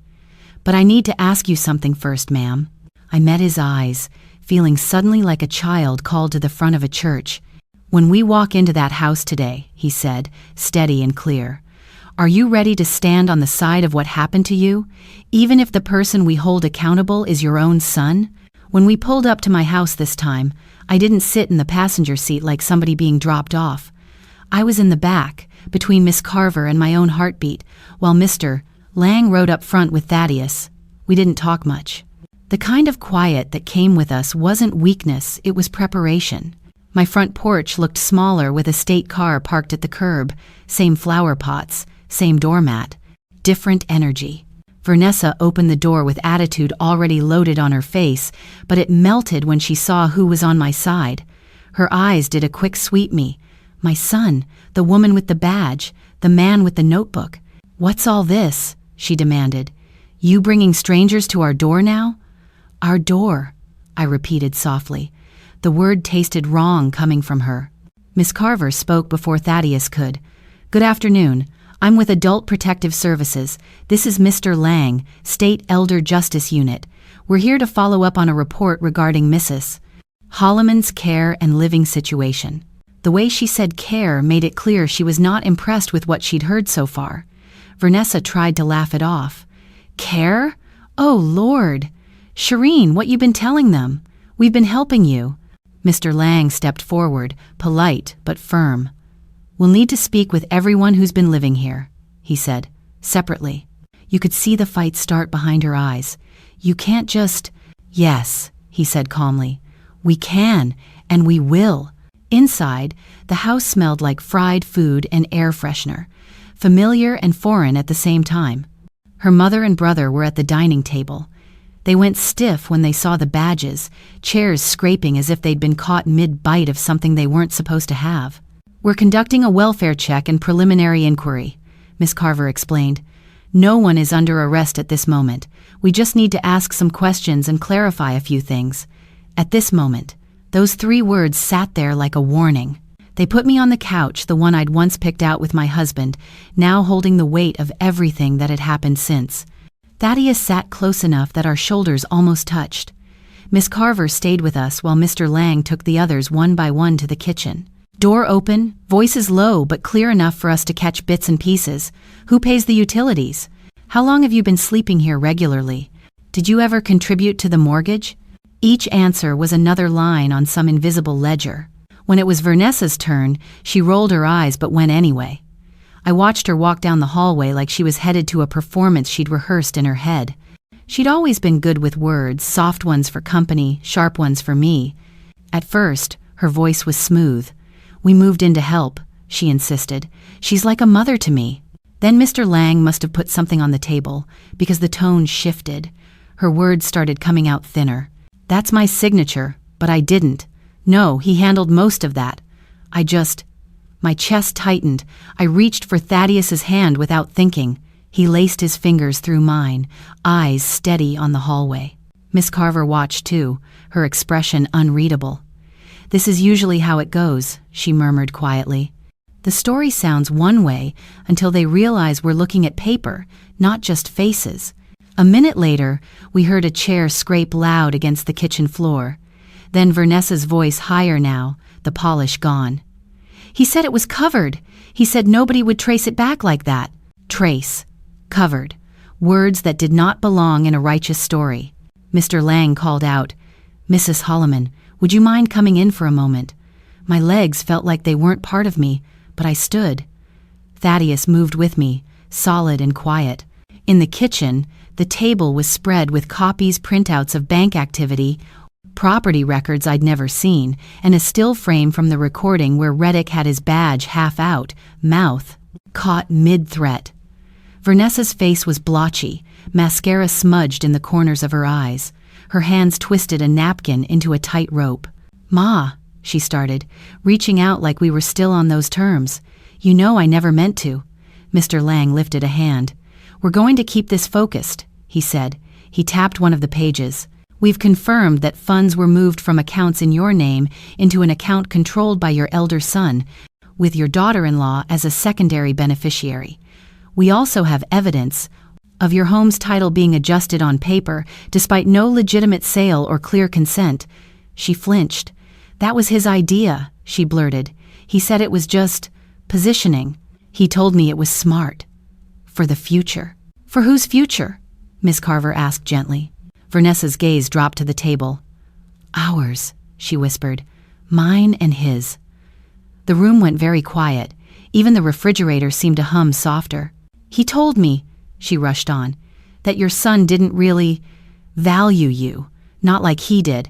But I need to ask you something first, ma'am. I met his eyes, feeling suddenly like a child called to the front of a church. When we walk into that house today, he said, steady and clear, are you ready to stand on the side of what happened to you, even if the person we hold accountable is your own son? When we pulled up to my house this time, I didn't sit in the passenger seat like somebody being dropped off. I was in the back, between Miss Carver and my own heartbeat, while Mr. Lang rode up front with Thaddeus. We didn't talk much. The kind of quiet that came with us wasn't weakness, it was preparation. My front porch looked smaller with a state car parked at the curb, same flower pots, same doormat, different energy. Vanessa opened the door with attitude already loaded on her face, but it melted when she saw who was on my side. Her eyes did a quick sweep me. My son, the woman with the badge, the man with the notebook. What's all this? She demanded. You bringing strangers to our door now? Our door, I repeated softly. The word tasted wrong coming from her. Miss Carver spoke before Thaddeus could. Good afternoon. I'm with Adult Protective Services. This is Mr. Lang, State Elder Justice Unit. We're here to follow up on a report regarding Mrs. Holloman's care and living situation. The way she said care made it clear she was not impressed with what she'd heard so far. Vanessa tried to laugh it off. Care? Oh, Lord. Shireen, what you been telling them? We've been helping you. Mr. Lang stepped forward, polite but firm. We'll need to speak with everyone who's been living here, he said, separately. You could see the fight start behind her eyes. You can't just... Yes, he said calmly. We can, and we will. Inside, the house smelled like fried food and air freshener, familiar and foreign at the same time. Her mother and brother were at the dining table. They went stiff when they saw the badges, chairs scraping as if they'd been caught mid-bite of something they weren't supposed to have. We're conducting a welfare check and preliminary inquiry, Miss Carver explained. No one is under arrest at this moment. We just need to ask some questions and clarify a few things. At this moment, those 3 words sat there like a warning. They put me on the couch, the one I'd once picked out with my husband, now holding the weight of everything that had happened since. Thaddeus sat close enough that our shoulders almost touched. Miss Carver stayed with us while Mr. Lang took the others one by one to the kitchen. Door open, voices low but clear enough for us to catch bits and pieces. Who pays the utilities? How long have you been sleeping here regularly? Did you ever contribute to the mortgage? Each answer was another line on some invisible ledger. When it was Vanessa's turn, she rolled her eyes but went anyway. I watched her walk down the hallway like she was headed to a performance she'd rehearsed in her head. She'd always been good with words, soft ones for company, sharp ones for me. At first, her voice was smooth. We moved in to help, she insisted. She's like a mother to me. Then Mr. Lang must have put something on the table, because the tone shifted. Her words started coming out thinner. That's my signature, but I didn't. No, he handled most of that. My chest tightened. I reached for Thaddeus's hand without thinking. He laced his fingers through mine, eyes steady on the hallway. Miss Carver watched too, her expression unreadable. This is usually how it goes, she murmured quietly. The story sounds one way until they realize we're looking at paper, not just faces. A minute later, we heard a chair scrape loud against the kitchen floor. Then Vanessa's voice higher now, the polish gone. He said it was covered. He said nobody would trace it back like that. Trace. Covered. Words that did not belong in a righteous story. Mr. Lang called out, Mrs. Holloman, would you mind coming in for a moment? My legs felt like they weren't part of me, but I stood. Thaddeus moved with me, solid and quiet. In the kitchen, the table was spread with copies, printouts of bank activity, property records I'd never seen, and a still frame from the recording where Reddick had his badge half out, mouth caught mid-threat. Vanessa's face was blotchy, mascara smudged in the corners of her eyes. Her hands twisted a napkin into a tight rope. Ma, she started, reaching out like we were still on those terms. You know I never meant to. Mr. Lang lifted a hand. We're going to keep this focused, he said. He tapped one of the pages. We've confirmed that funds were moved from accounts in your name into an account controlled by your elder son, with your daughter-in-law as a secondary beneficiary. We also have evidence of your home's title being adjusted on paper despite no legitimate sale or clear consent. She flinched. That was his idea, she blurted. He said it was just positioning. He told me it was smart. For the future. For whose future? Miss Carver asked gently. Vanessa's gaze dropped to the table. Ours, she whispered. Mine and his. The room went very quiet. Even the refrigerator seemed to hum softer. He told me, she rushed on, that your son didn't really value you, not like he did.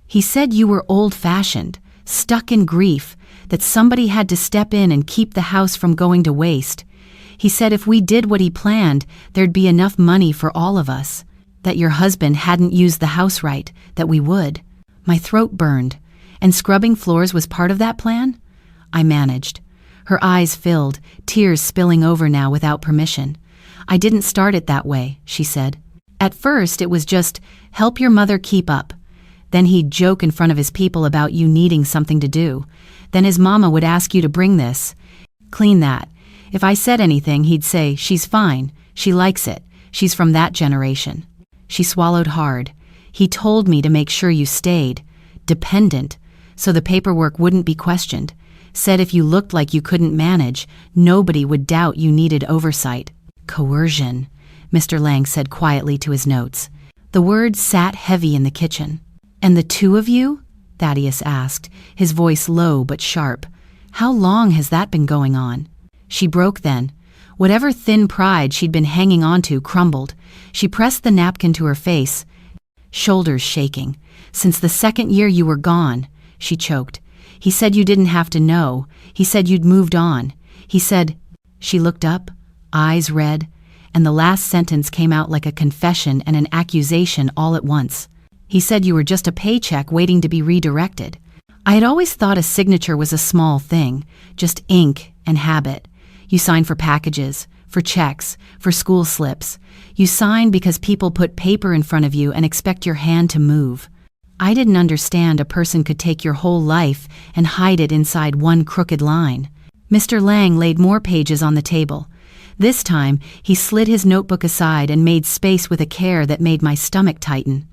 He said you were old-fashioned, stuck in grief, that somebody had to step in and keep the house from going to waste. He said if we did what he planned, there'd be enough money for all of us, that your husband hadn't used the house right, that we would. My throat burned. And scrubbing floors was part of that plan? I managed. Her eyes filled, tears spilling over now without permission. I didn't start it that way, she said. At first, it was just, help your mother keep up. Then he'd joke in front of his people about you needing something to do. Then his mama would ask you to bring this. Clean that. If I said anything, he'd say, she's fine, she likes it, she's from that generation. She swallowed hard. He told me to make sure you stayed, dependent, so the paperwork wouldn't be questioned. Said if you looked like you couldn't manage, nobody would doubt you needed oversight. Coercion, Mr. Lang said quietly to his notes. The words sat heavy in the kitchen. And the two of you? Thaddeus asked, his voice low but sharp. How long has that been going on? She broke then. Whatever thin pride she'd been hanging onto crumbled. She pressed the napkin to her face, shoulders shaking. Since the second year you were gone, she choked. He said you didn't have to know. He said you'd moved on. He said... She looked up, eyes red, and the last sentence came out like a confession and an accusation all at once. He said you were just a paycheck waiting to be redirected. I had always thought a signature was a small thing, just ink and habit. You sign for packages, for checks, for school slips. You sign because people put paper in front of you and expect your hand to move. I didn't understand a person could take your whole life and hide it inside one crooked line. Mr. Lang laid more pages on the table. This time, he slid his notebook aside and made space with a care that made my stomach tighten.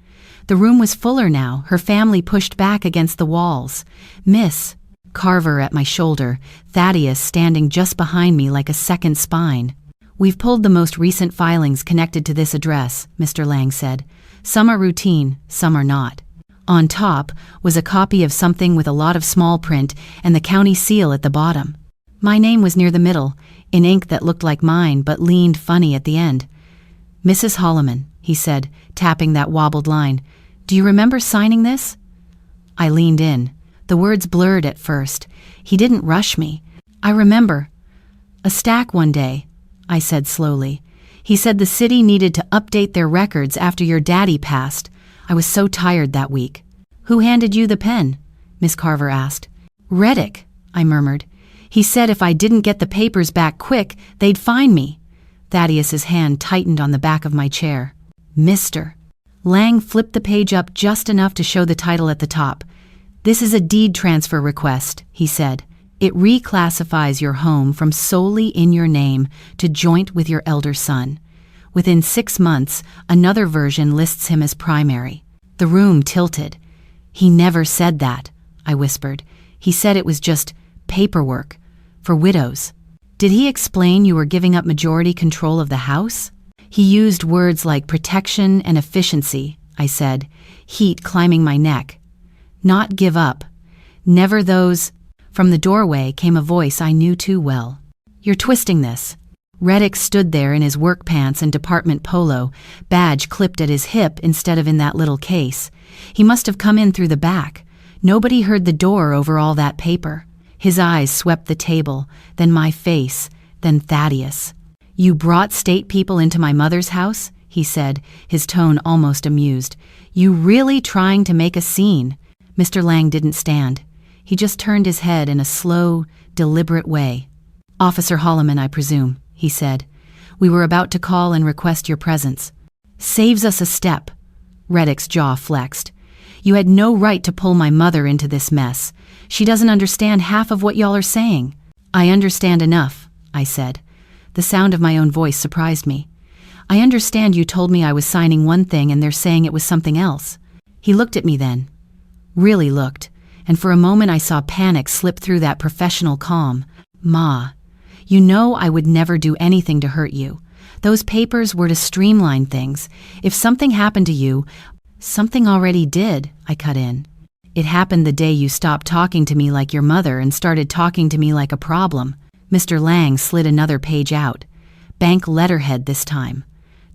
The room was fuller now, her family pushed back against the walls. Miss Carver at my shoulder, Thaddeus standing just behind me like a second spine. We've pulled the most recent filings connected to this address, Mr. Lang said. Some are routine, some are not. On top was a copy of something with a lot of small print and the county seal at the bottom. My name was near the middle, in ink that looked like mine but leaned funny at the end. Mrs. Holloman, he said, tapping that wobbled line. Do you remember signing this? I leaned in. The words blurred at first. He didn't rush me. I remember. A stack one day, I said slowly. He said the city needed to update their records after your daddy passed. I was so tired that week. Who handed you the pen? Miss Carver asked. Reddick, I murmured. He said if I didn't get the papers back quick, they'd fine me. Thaddeus's hand tightened on the back of my chair. Mr. Lang flipped the page up just enough to show the title at the top. This is a deed transfer request, he said. It reclassifies your home from solely in your name to joint with your elder son. Within 6 months, another version lists him as primary. The room tilted. He never said that, I whispered. He said it was just paperwork for widows. Did he explain you were giving up majority control of the house? He used words like protection and efficiency, I said, heat climbing my neck. Not give up. Never those. From the doorway came a voice I knew too well. You're twisting this. Reddick stood there in his work pants and department polo, badge clipped at his hip instead of in that little case. He must have come in through the back. Nobody heard the door over all that paper. His eyes swept the table, then my face, then Thaddeus. You brought state people into my mother's house? He said, his tone almost amused. You really trying to make a scene? Mr. Lang didn't stand. He just turned his head in a slow, deliberate way. Officer Holloman, I presume, he said. We were about to call and request your presence. Saves us a step. Reddick's jaw flexed. You had no right to pull my mother into this mess. She doesn't understand half of what y'all are saying. I understand enough, I said. The sound of my own voice surprised me. I understand you told me I was signing one thing and they're saying it was something else. He looked at me then. Really looked. And for a moment I saw panic slip through that professional calm. Ma, you know I would never do anything to hurt you. Those papers were to streamline things. If something happened to you, something already did, I cut in. It happened the day you stopped talking to me like your mother and started talking to me like a problem. Mr. Lang slid another page out. Bank letterhead this time.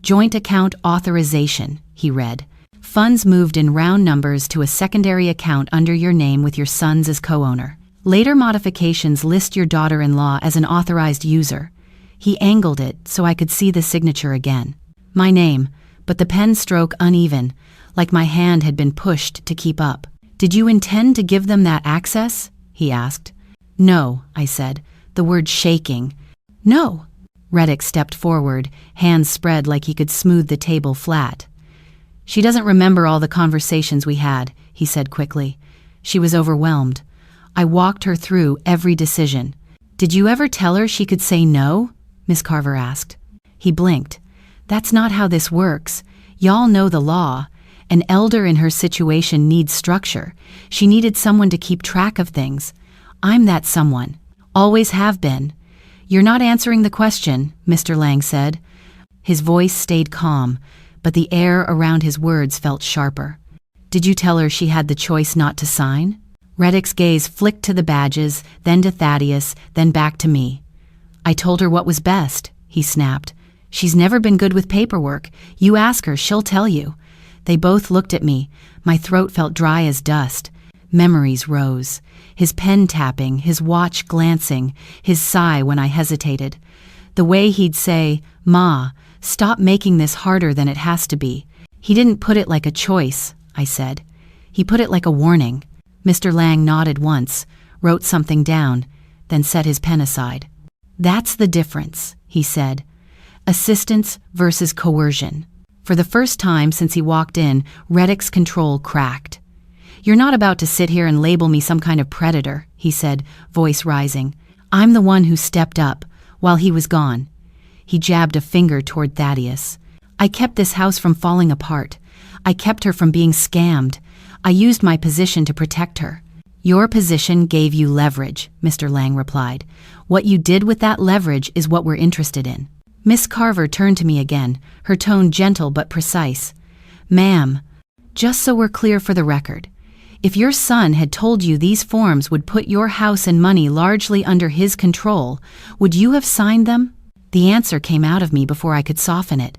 Joint account authorization, he read. Funds moved in round numbers to a secondary account under your name with your sons as co-owner. Later modifications list your daughter-in-law as an authorized user. He angled it so I could see the signature again. My name, but the pen stroke uneven, like my hand had been pushed to keep up. Did you intend to give them that access? He asked. No, I said, the word shaking. No. Reddick stepped forward, hands spread like he could smooth the table flat. She doesn't remember all the conversations we had, he said quickly. She was overwhelmed. I walked her through every decision. Did you ever tell her she could say no? Miss Carver asked. He blinked. That's not how this works. Y'all know the law. An elder in her situation needs structure. She needed someone to keep track of things. I'm that someone. Always have been. You're not answering the question, Mr. Lang said. His voice stayed calm, but the air around his words felt sharper. Did you tell her she had the choice not to sign? Reddick's gaze flicked to the badges, then to Thaddeus, then back to me. I told her what was best, he snapped. She's never been good with paperwork. You ask her, she'll tell you. They both looked at me. My throat felt dry as dust. Memories rose. His pen tapping, his watch glancing, his sigh when I hesitated. The way he'd say, Ma, stop making this harder than it has to be. He didn't put it like a choice, I said. He put it like a warning. Mr. Lang nodded once, wrote something down, then set his pen aside. That's the difference, he said. Assistance versus coercion. For the first time since he walked in, Reddick's control cracked. You're not about to sit here and label me some kind of predator, he said, voice rising. I'm the one who stepped up, while he was gone. He jabbed a finger toward Thaddeus. I kept this house from falling apart. I kept her from being scammed. I used my position to protect her. Your position gave you leverage, Mr. Lang replied. What you did with that leverage is what we're interested in. Miss Carver turned to me again, her tone gentle but precise. Ma'am, just so we're clear for the record, if your son had told you these forms would put your house and money largely under his control, would you have signed them? The answer came out of me before I could soften it.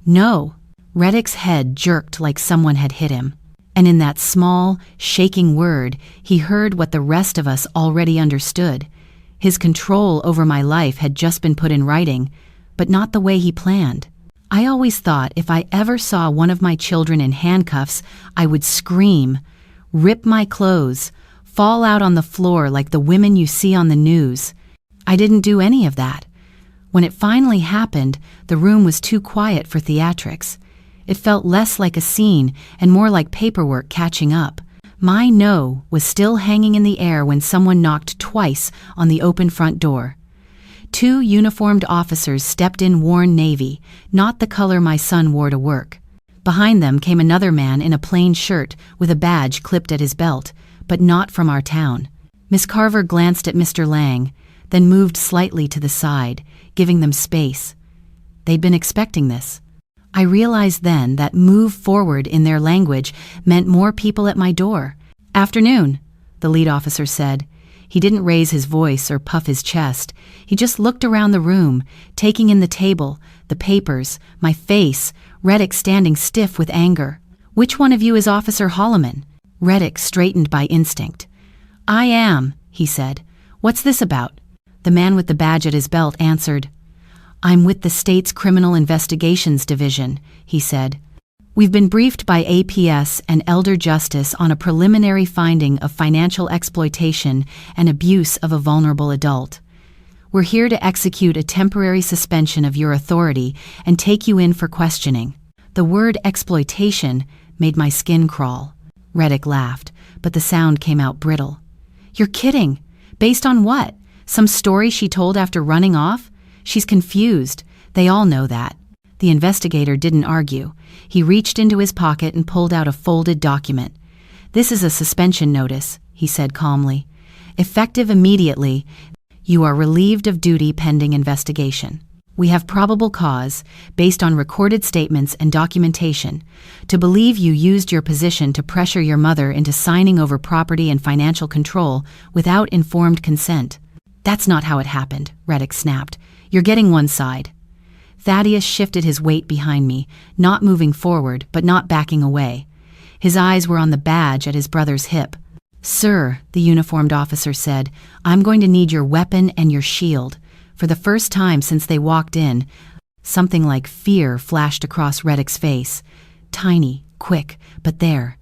No. Reddick's head jerked like someone had hit him. And in that small, shaking word, he heard what the rest of us already understood. His control over my life had just been put in writing, but not the way he planned. I always thought if I ever saw one of my children in handcuffs, I would scream, rip my clothes, fall out on the floor like the women you see on the news. I didn't do any of that. When it finally happened, the room was too quiet for theatrics. It felt less like a scene and more like paperwork catching up. My no was still hanging in the air when someone knocked twice on the open front door. 2 uniformed officers stepped in worn navy, not the color my son wore to work. Behind them came another man in a plain shirt with a badge clipped at his belt, but not from our town. Miss Carver glanced at Mr. Lang, then moved slightly to the side, giving them space. They'd been expecting this. I realized then that move forward in their language meant more people at my door. Afternoon, the lead officer said. He didn't raise his voice or puff his chest. He just looked around the room, taking in the table, the papers, my face, Reddick standing stiff with anger. Which one of you is Officer Holloman? Reddick straightened by instinct. I am, he said. What's this about? The man with the badge at his belt answered. I'm with the state's Criminal Investigations Division, he said. We've been briefed by APS and Elder Justice on a preliminary finding of financial exploitation and abuse of a vulnerable adult. We're here to execute a temporary suspension of your authority and take you in for questioning." The word exploitation made my skin crawl. Reddick laughed, but the sound came out brittle. "You're kidding. Based on what? Some story she told after running off? She's confused. They all know that." The investigator didn't argue. He reached into his pocket and pulled out a folded document. "This is a suspension notice," he said calmly. "Effective immediately. You are relieved of duty pending investigation. We have probable cause, based on recorded statements and documentation, to believe you used your position to pressure your mother into signing over property and financial control without informed consent." "That's not how it happened," Reddick snapped. "You're getting one side." Thaddeus shifted his weight behind me, not moving forward, but not backing away. His eyes were on the badge at his brother's hip. "Sir," the uniformed officer said, "I'm going to need your weapon and your shield." For the first time since they walked in, something like fear flashed across Reddick's face. Tiny, quick, but there.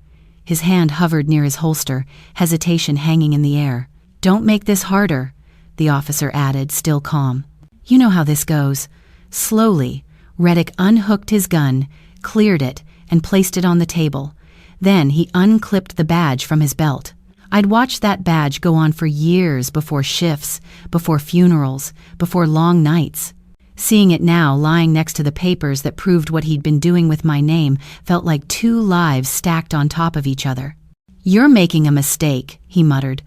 His hand hovered near his holster, hesitation hanging in the air. "Don't make this harder," the officer added, still calm. "You know how this goes." Slowly, Reddick unhooked his gun, cleared it, and placed it on the table. Then he unclipped the badge from his belt. I'd watched that badge go on for years, before shifts, before funerals, before long nights. Seeing it now lying next to the papers that proved what he'd been doing with my name felt like two lives stacked on top of each other. "You're making a mistake," he muttered.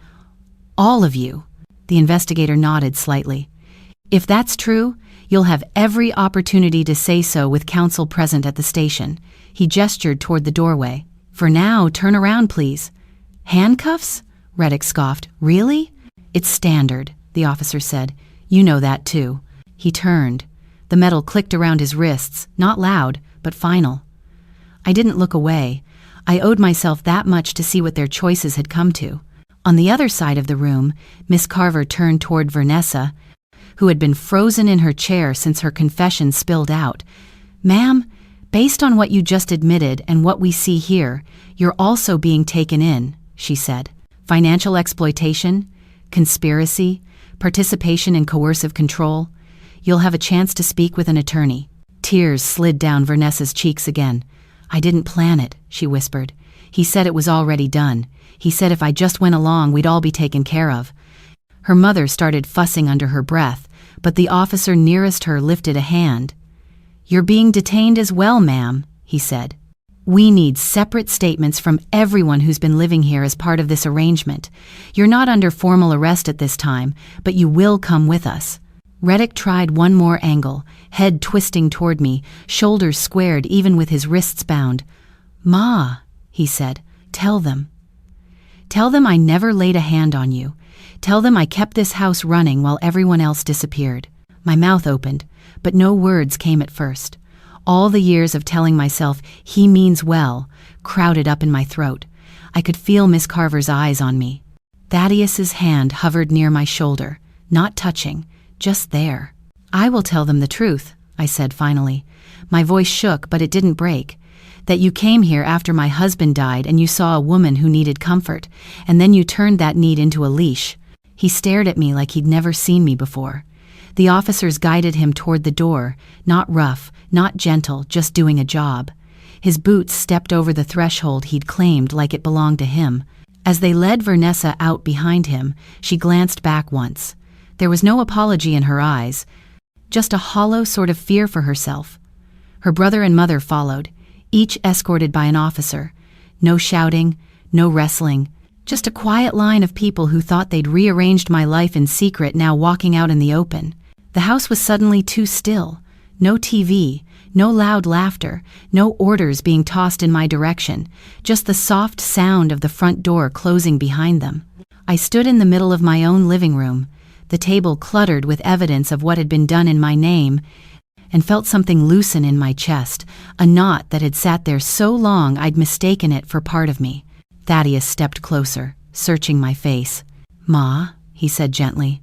"All of you." The investigator nodded slightly. "If that's true, you'll have every opportunity to say so with counsel present at the station." He gestured toward the doorway. "For now, turn around, please." "Handcuffs?" Reddick scoffed. "Really?" "It's standard," the officer said. "You know that too." He turned. The metal clicked around his wrists, not loud, but final. I didn't look away. I owed myself that much to see what their choices had come to. On the other side of the room, Miss Carver turned toward Vanessa, who had been frozen in her chair since her confession spilled out. "Ma'am, based on what you just admitted and what we see here, you're also being taken in," she said. "Financial exploitation, conspiracy, participation in coercive control. You'll have a chance to speak with an attorney." Tears slid down Vanessa's cheeks again. "I didn't plan it," she whispered. "He said it was already done. He said if I just went along, we'd all be taken care of." Her mother started fussing under her breath, but the officer nearest her lifted a hand. "You're being detained as well, ma'am," he said. "We need separate statements from everyone who's been living here as part of this arrangement. You're not under formal arrest at this time, but you will come with us." Reddick tried one more angle, head twisting toward me, shoulders squared even with his wrists bound. "Ma," he said, "tell them. Tell them I never laid a hand on you. Tell them I kept this house running while everyone else disappeared." My mouth opened, but no words came at first. All the years of telling myself, "he means well," crowded up in my throat. I could feel Miss Carver's eyes on me. Thaddeus's hand hovered near my shoulder, not touching, just there. "I will tell them the truth," I said finally. My voice shook, but it didn't break. "That you came here after my husband died and you saw a woman who needed comfort, and then you turned that need into a leash." He stared at me like he'd never seen me before. The officers guided him toward the door, not rough, not gentle, just doing a job. His boots stepped over the threshold he'd claimed like it belonged to him. As they led Vanessa out behind him, she glanced back once. There was no apology in her eyes, just a hollow sort of fear for herself. Her brother and mother followed, each escorted by an officer. No shouting, no wrestling, just a quiet line of people who thought they'd rearranged my life in secret now walking out in the open. The house was suddenly too still. No TV, no loud laughter, no orders being tossed in my direction, just the soft sound of the front door closing behind them. I stood in the middle of my own living room, the table cluttered with evidence of what had been done in my name, and felt something loosen in my chest, a knot that had sat there so long I'd mistaken it for part of me. Thaddeus stepped closer, searching my face. "Ma," he said gently,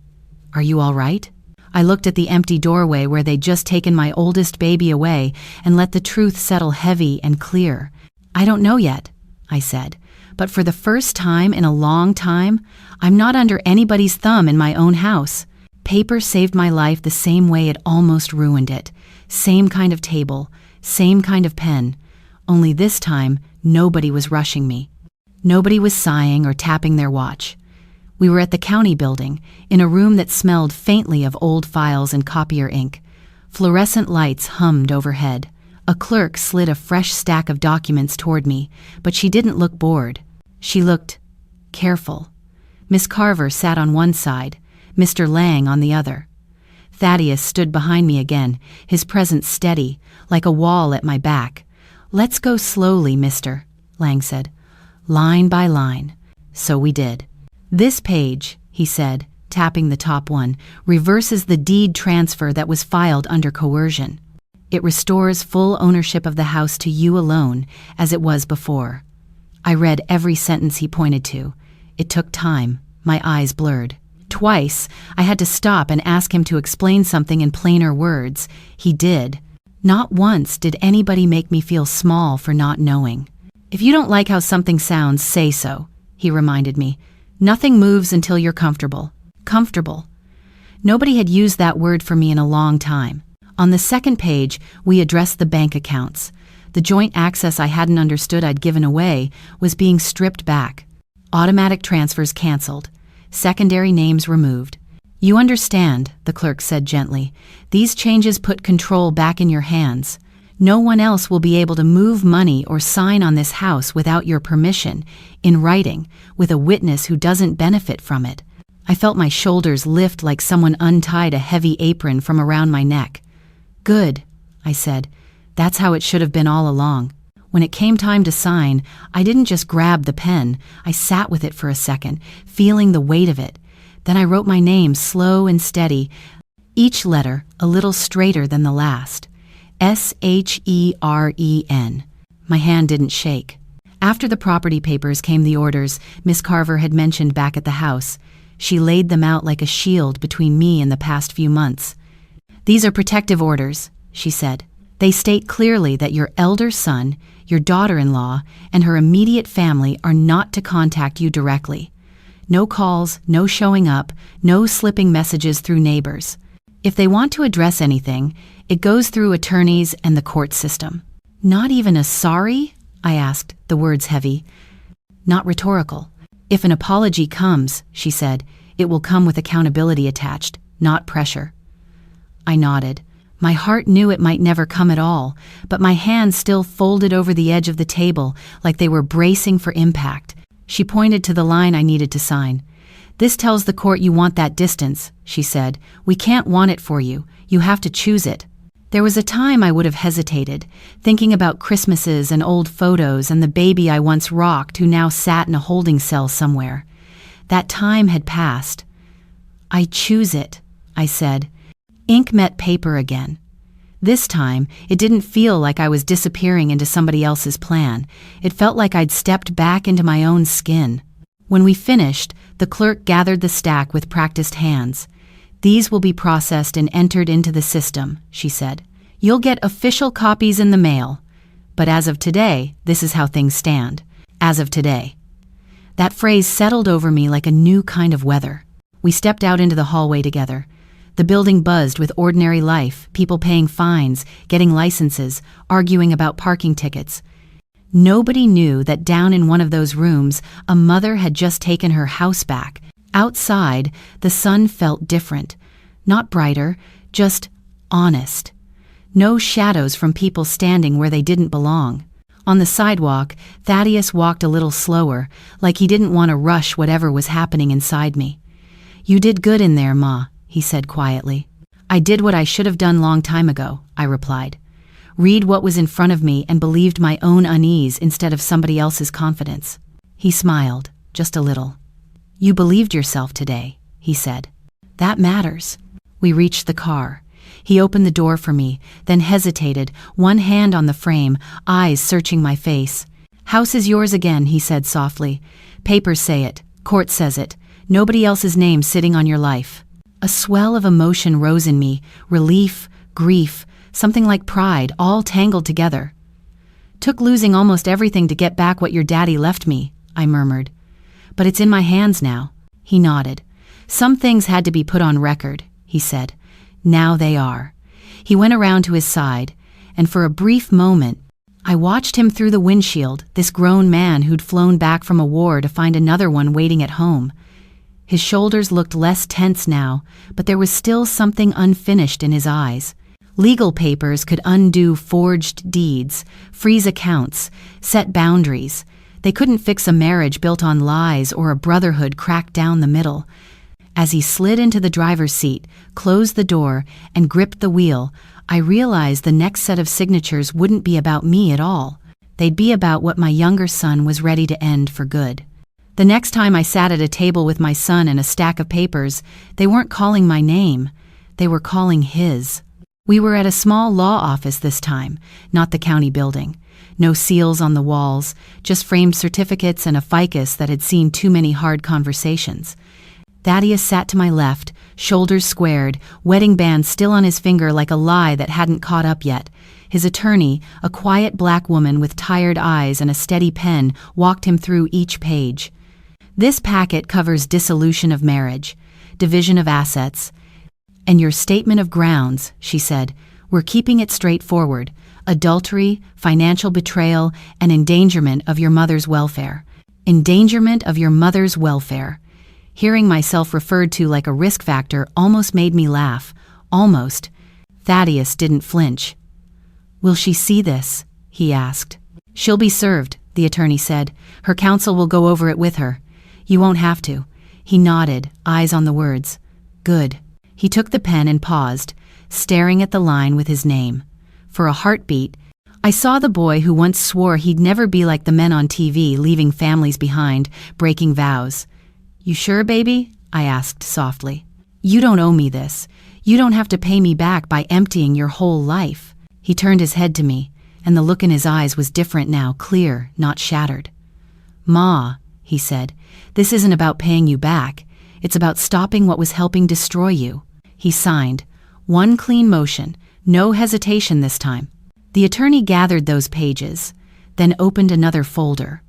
"are you all right?" I looked at the empty doorway where they'd just taken my oldest baby away and let the truth settle heavy and clear. "I don't know yet," I said, "but for the first time in a long time, I'm not under anybody's thumb in my own house." Paper saved my life the same way it almost ruined it. Same kind of table, same kind of pen. Only this time, nobody was rushing me. Nobody was sighing or tapping their watch. We were at the county building, in a room that smelled faintly of old files and copier ink. Fluorescent lights hummed overhead. A clerk slid a fresh stack of documents toward me, but she didn't look bored. She looked careful. Miss Carver sat on one side, Mr. Lang on the other. Thaddeus stood behind me again, his presence steady, like a wall at my back. "Let's go slowly, mister," Lang said. "Line by line." So we did. "This page," he said, tapping the top one, "reverses the deed transfer that was filed under coercion. It restores full ownership of the house to you alone, as it was before." I read every sentence he pointed to. It took time. My eyes blurred. Twice, I had to stop and ask him to explain something in plainer words. He did. Not once did anybody make me feel small for not knowing. "If you don't like how something sounds, say so," he reminded me. "Nothing moves until you're comfortable." Comfortable. Nobody had used that word for me in a long time. On the second page, we addressed the bank accounts. The joint access I hadn't understood I'd given away was being stripped back. Automatic transfers canceled. Secondary names removed. "You understand," the clerk said gently. "These changes put control back in your hands. No one else will be able to move money or sign on this house without your permission, in writing, with a witness who doesn't benefit from it." I felt my shoulders lift like someone untied a heavy apron from around my neck. "Good," I said. "That's how it should have been all along." When it came time to sign, I didn't just grab the pen. I sat with it for a second, feeling the weight of it. Then I wrote my name slow and steady, each letter a little straighter than the last. S-H-E-R-E-N. My hand didn't shake. After the property papers came the orders Miss Carver had mentioned back at the house. She laid them out like a shield between me and the past few months. "These are protective orders," she said. "They state clearly that your elder son, your daughter-in-law, and her immediate family are not to contact you directly. No calls, no showing up, no slipping messages through neighbors. If they want to address anything, it goes through attorneys and the court system." "Not even a sorry?" I asked, the words heavy. "Not rhetorical. If an apology comes," she said, "it will come with accountability attached, not pressure." I nodded. My heart knew it might never come at all, but my hands still folded over the edge of the table like they were bracing for impact. She pointed to the line I needed to sign. "This tells the court you want that distance," she said. "We can't want it for you. You have to choose it." There was a time I would have hesitated, thinking about Christmases and old photos and the baby I once rocked who now sat in a holding cell somewhere. That time had passed. "I choose it," I said. Ink met paper again. This time, it didn't feel like I was disappearing into somebody else's plan. It felt like I'd stepped back into my own skin. When we finished, the clerk gathered the stack with practiced hands. "These will be processed and entered into the system," she said. "You'll get official copies in the mail. But as of today, this is how things stand. As of today." That phrase settled over me like a new kind of weather. We stepped out into the hallway together. The building buzzed with ordinary life, people paying fines, getting licenses, arguing about parking tickets. Nobody knew that down in one of those rooms, a mother had just taken her house back. Outside, the sun felt different. Not brighter, just honest. No shadows from people standing where they didn't belong. On the sidewalk, Thaddeus walked a little slower, like he didn't want to rush whatever was happening inside me. "You did good in there, Ma," he said quietly. "I did what I should have done long time ago," I replied. Read what was in front of me and believed my own unease instead of somebody else's confidence. He smiled, just a little. "You believed yourself today," he said. "That matters." We reached the car. He opened the door for me, then hesitated, one hand on the frame, eyes searching my face. "House is yours again," he said softly. "Papers say it. Court says it. Nobody else's name sitting on your life." A swell of emotion rose in me, relief, grief, something like pride, all tangled together. "Took losing almost everything to get back what your daddy left me," I murmured. "But it's in my hands now." He nodded. "Some things had to be put on record. he said. Now they are. He went around to his side, and for a brief moment, I watched him through the windshield, this grown man who'd flown back from a war to find another one waiting at home. His shoulders looked less tense now, but there was still something unfinished in his eyes. Legal papers could undo forged deeds, freeze accounts, set boundaries. They couldn't fix a marriage built on lies or a brotherhood cracked down the middle. As he slid into the driver's seat, closed the door, and gripped the wheel, I realized the next set of signatures wouldn't be about me at all. They'd be about what my younger son was ready to end for good. The next time I sat at a table with my son and a stack of papers, they weren't calling my name. They were calling his. We were at a small law office this time, not the county building. No seals on the walls, just framed certificates and a ficus that had seen too many hard conversations. Thaddeus sat to my left, shoulders squared, wedding band still on his finger like a lie that hadn't caught up yet. His attorney, a quiet black woman with tired eyes and a steady pen, walked him through each page. This packet covers dissolution of marriage, division of assets, and your statement of grounds, she said. We're keeping it straightforward. Adultery, financial betrayal, and endangerment of your mother's welfare. Endangerment of your mother's welfare. Hearing myself referred to like a risk factor almost made me laugh. Almost. Thaddeus didn't flinch. Will she see this? He asked. She'll be served, the attorney said. Her counsel will go over it with her. You won't have to. He nodded, eyes on the words. Good. He took the pen and paused, staring at the line with his name. For a heartbeat, I saw the boy who once swore he'd never be like the men on TV, leaving families behind, breaking vows. You sure, baby? I asked softly. You don't owe me this. You don't have to pay me back by emptying your whole life. He turned his head to me, and the look in his eyes was different now, clear, not shattered. Ma, he said, this isn't about paying you back. It's about stopping what was helping destroy you. He signed. One clean motion, no hesitation this time. The attorney gathered those pages, then opened another folder.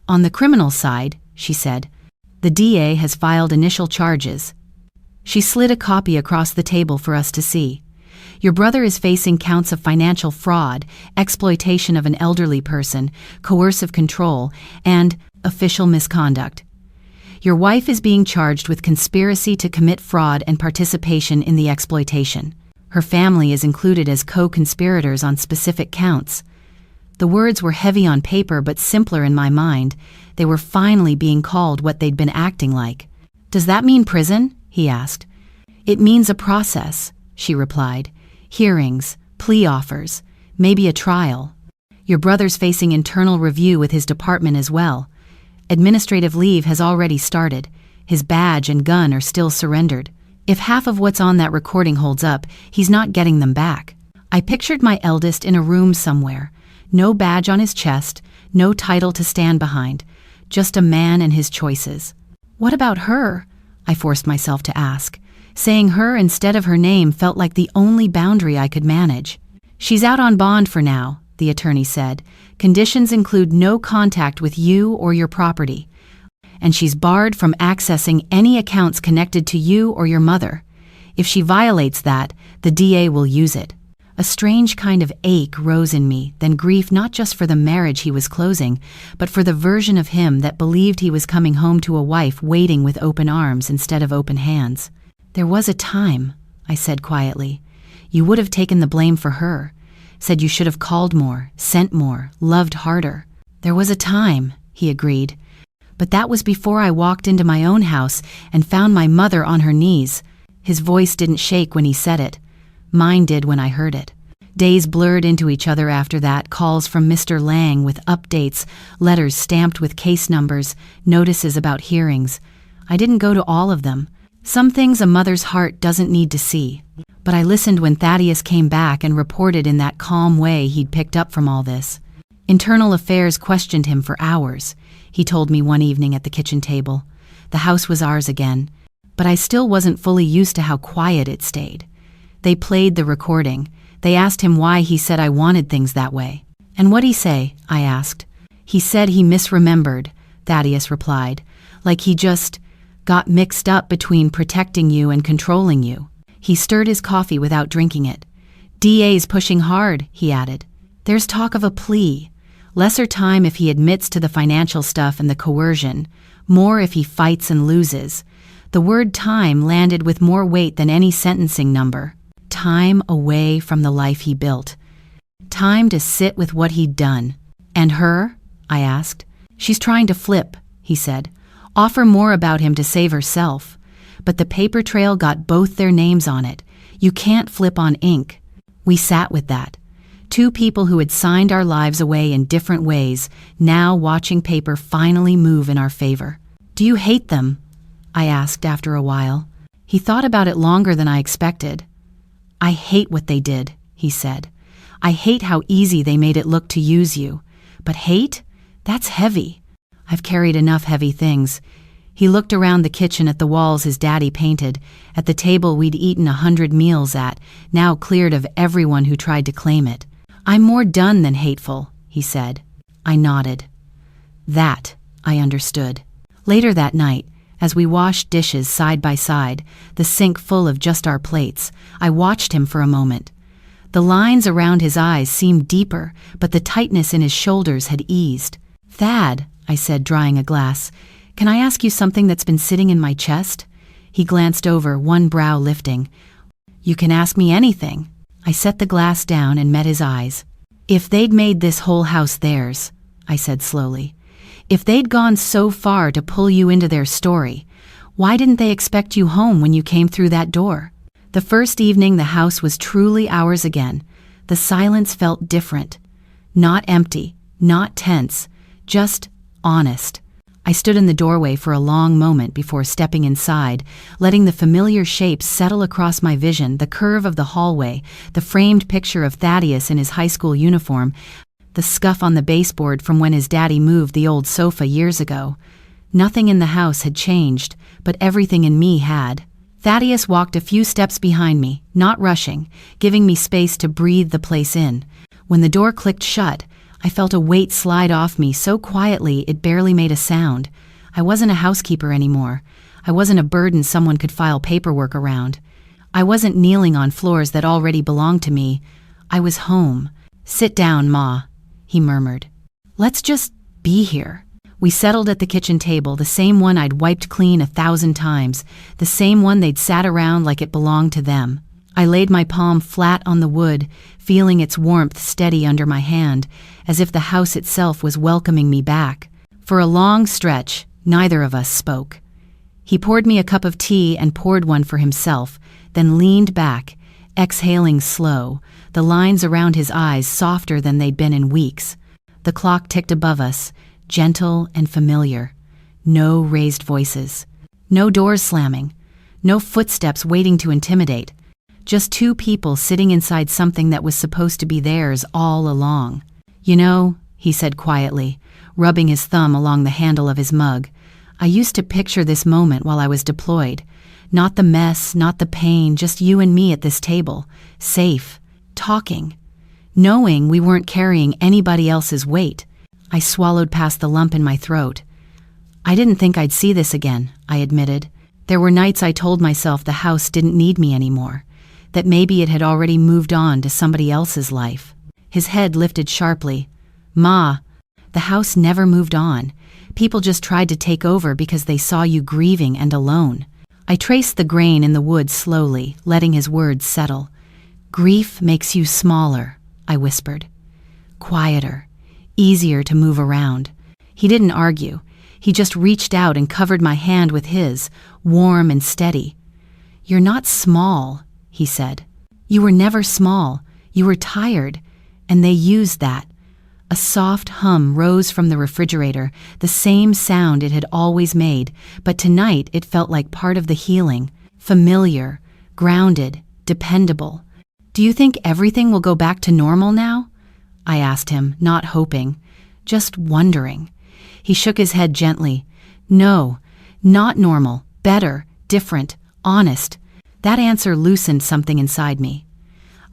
On the criminal side, she said, the DA has filed initial charges. She slid a copy across the table for us to see. Your brother is facing counts of financial fraud, exploitation of an elderly person, coercive control, and official misconduct. Your wife is being charged with conspiracy to commit fraud and participation in the exploitation. Her family is included as co-conspirators on specific counts. The words were heavy on paper but simpler in my mind. They were finally being called what they'd been acting like. Does that mean prison? He asked. It means a process, she replied. Hearings, plea offers, maybe a trial. Your brother's facing internal review with his department as well. Administrative leave has already started. His badge and gun are still surrendered. If half of what's on that recording holds up, he's not getting them back. I pictured my eldest in a room somewhere. No badge on his chest, no title to stand behind. Just a man and his choices. What about her? I forced myself to ask. Saying her instead of her name felt like the only boundary I could manage. She's out on bond for now, the attorney said. Conditions include no contact with you or your property. And she's barred from accessing any accounts connected to you or your mother. If she violates that, the DA will use it. A strange kind of ache rose in me, then grief not just for the marriage he was closing, but for the version of him that believed he was coming home to a wife waiting with open arms instead of open hands. There was a time, I said quietly. You would have taken the blame for her. Said you should have called more, sent more, loved harder. There was a time, he agreed. But that was before I walked into my own house and found my mother on her knees. His voice didn't shake when he said it. Mine did when I heard it. Days blurred into each other after that, calls from Mr. Lang with updates, letters stamped with case numbers, notices about hearings. I didn't go to all of them. Some things a mother's heart doesn't need to see. But I listened when Thaddeus came back and reported in that calm way he'd picked up from all this. Internal Affairs questioned him for hours, he told me one evening at the kitchen table. The house was ours again, but I still wasn't fully used to how quiet it stayed. They played the recording. They asked him why he said I wanted things that way. And what'd he say? I asked. He said he misremembered, Thaddeus replied, like he just got mixed up between protecting you and controlling you. He stirred his coffee without drinking it. DA's pushing hard, he added. There's talk of a plea. Lesser time if he admits to the financial stuff and the coercion. More if he fights and loses. The word time landed with more weight than any sentencing number. Time away from the life he built. Time to sit with what he'd done. And her? I asked. She's trying to flip, he said. Offer more about him to save herself. But the paper trail got both their names on it. You can't flip on ink. We sat with that. Two people who had signed our lives away in different ways, now watching paper finally move in our favor. Do you hate them? I asked after a while. He thought about it longer than I expected. I hate what they did, he said. I hate how easy they made it look to use you. But hate? That's heavy. I've carried enough heavy things. He looked around the kitchen at the walls his daddy painted, at the table we'd eaten 100 meals at, now cleared of everyone who tried to claim it. I'm more done than hateful, he said. I nodded. That, I understood. Later that night, as we washed dishes side by side, the sink full of just our plates, I watched him for a moment. The lines around his eyes seemed deeper, but the tightness in his shoulders had eased. Thad, I said, drying a glass, can I ask you something that's been sitting in my chest? He glanced over, one brow lifting. You can ask me anything. I set the glass down and met his eyes. If they'd made this whole house theirs, I said slowly, if they'd gone so far to pull you into their story, why didn't they expect you home when you came through that door? The first evening the house was truly ours again. The silence felt different. Not empty, not tense, just honest. I stood in the doorway for a long moment before stepping inside, letting the familiar shapes settle across my vision, the curve of the hallway, the framed picture of Thaddeus in his high school uniform, the scuff on the baseboard from when his daddy moved the old sofa years ago. Nothing in the house had changed, but everything in me had. Thaddeus walked a few steps behind me, not rushing, giving me space to breathe the place in. When the door clicked shut, I felt a weight slide off me so quietly it barely made a sound. I wasn't a housekeeper anymore. I wasn't a burden someone could file paperwork around. I wasn't kneeling on floors that already belonged to me. I was home. Sit down, Ma, he murmured. Let's just be here. We settled at the kitchen table, the same one I'd wiped clean 1,000 times, the same one they'd sat around like it belonged to them. I laid my palm flat on the wood, feeling its warmth steady under my hand, as if the house itself was welcoming me back. For a long stretch, neither of us spoke. He poured me a cup of tea and poured one for himself, then leaned back, exhaling slow, the lines around his eyes softer than they'd been in weeks. The clock ticked above us, gentle and familiar. No raised voices. No doors slamming. No footsteps waiting to intimidate. Just two people sitting inside something that was supposed to be theirs all along. You know, he said quietly, rubbing his thumb along the handle of his mug, I used to picture this moment while I was deployed. Not the mess, not the pain, just you and me at this table, safe, talking, knowing we weren't carrying anybody else's weight. I swallowed past the lump in my throat. I didn't think I'd see this again, I admitted. There were nights I told myself the house didn't need me anymore, that maybe it had already moved on to somebody else's life. His head lifted sharply. Ma, the house never moved on. People just tried to take over because they saw you grieving and alone. I traced the grain in the wood slowly, letting his words settle. Grief makes you smaller, I whispered. Quieter, easier to move around. He didn't argue. He just reached out and covered my hand with his, warm and steady. You're not small, he said. You were never small. You were tired. And they used that. A soft hum rose from the refrigerator, the same sound it had always made, but tonight it felt like part of the healing, familiar, grounded, dependable. Do you think everything will go back to normal now? I asked him, not hoping, just wondering. He shook his head gently. No, not normal, better, different, honest. That answer loosened something inside me.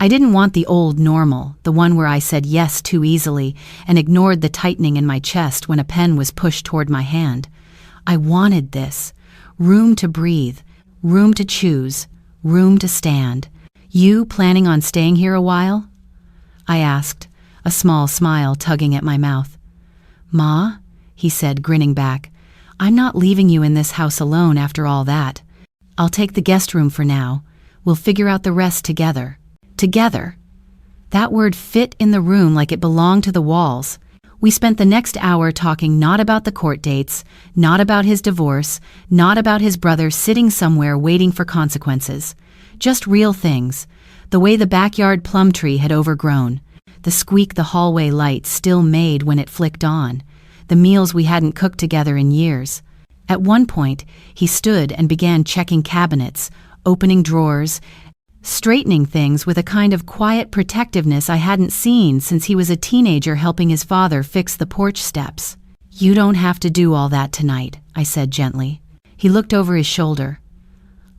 I didn't want the old normal, the one where I said yes too easily and ignored the tightening in my chest when a pen was pushed toward my hand. I wanted this. Room to breathe, room to choose, room to stand. You planning on staying here a while? I asked, a small smile tugging at my mouth. Ma, he said, grinning back, I'm not leaving you in this house alone after all that. I'll take the guest room for now. We'll figure out the rest together. Together. That word fit in the room like it belonged to the walls. We spent the next hour talking not about the court dates, not about his divorce, not about his brother sitting somewhere waiting for consequences. Just real things. The way the backyard plum tree had overgrown. The squeak the hallway light still made when it flicked on. The meals we hadn't cooked together in years. At one point, he stood and began checking cabinets, opening drawers, straightening things with a kind of quiet protectiveness I hadn't seen since he was a teenager helping his father fix the porch steps. You don't have to do all that tonight, I said gently. He looked over his shoulder.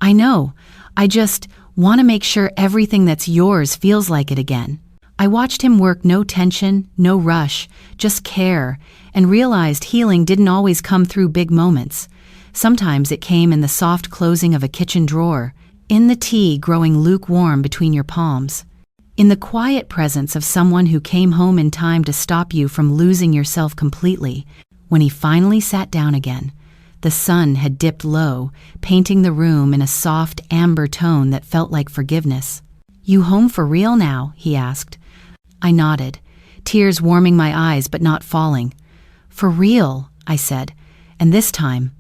I know. I just want to make sure everything that's yours feels like it again. I watched him work, no tension, no rush, just care, and realized healing didn't always come through big moments. Sometimes it came in the soft closing of a kitchen drawer, in the tea growing lukewarm between your palms, in the quiet presence of someone who came home in time to stop you from losing yourself completely. When he finally sat down again, the sun had dipped low, painting the room in a soft amber tone that felt like forgiveness. You home for real now? He asked. I nodded, tears warming my eyes but not falling. For real, I said, and this time,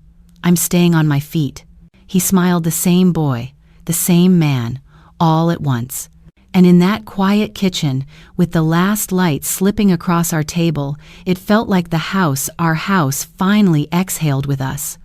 I'm staying on my feet. He smiled, the same boy, the same man, all at once. And in that quiet kitchen, with the last light slipping across our table, it felt like the house, our house, finally exhaled with us.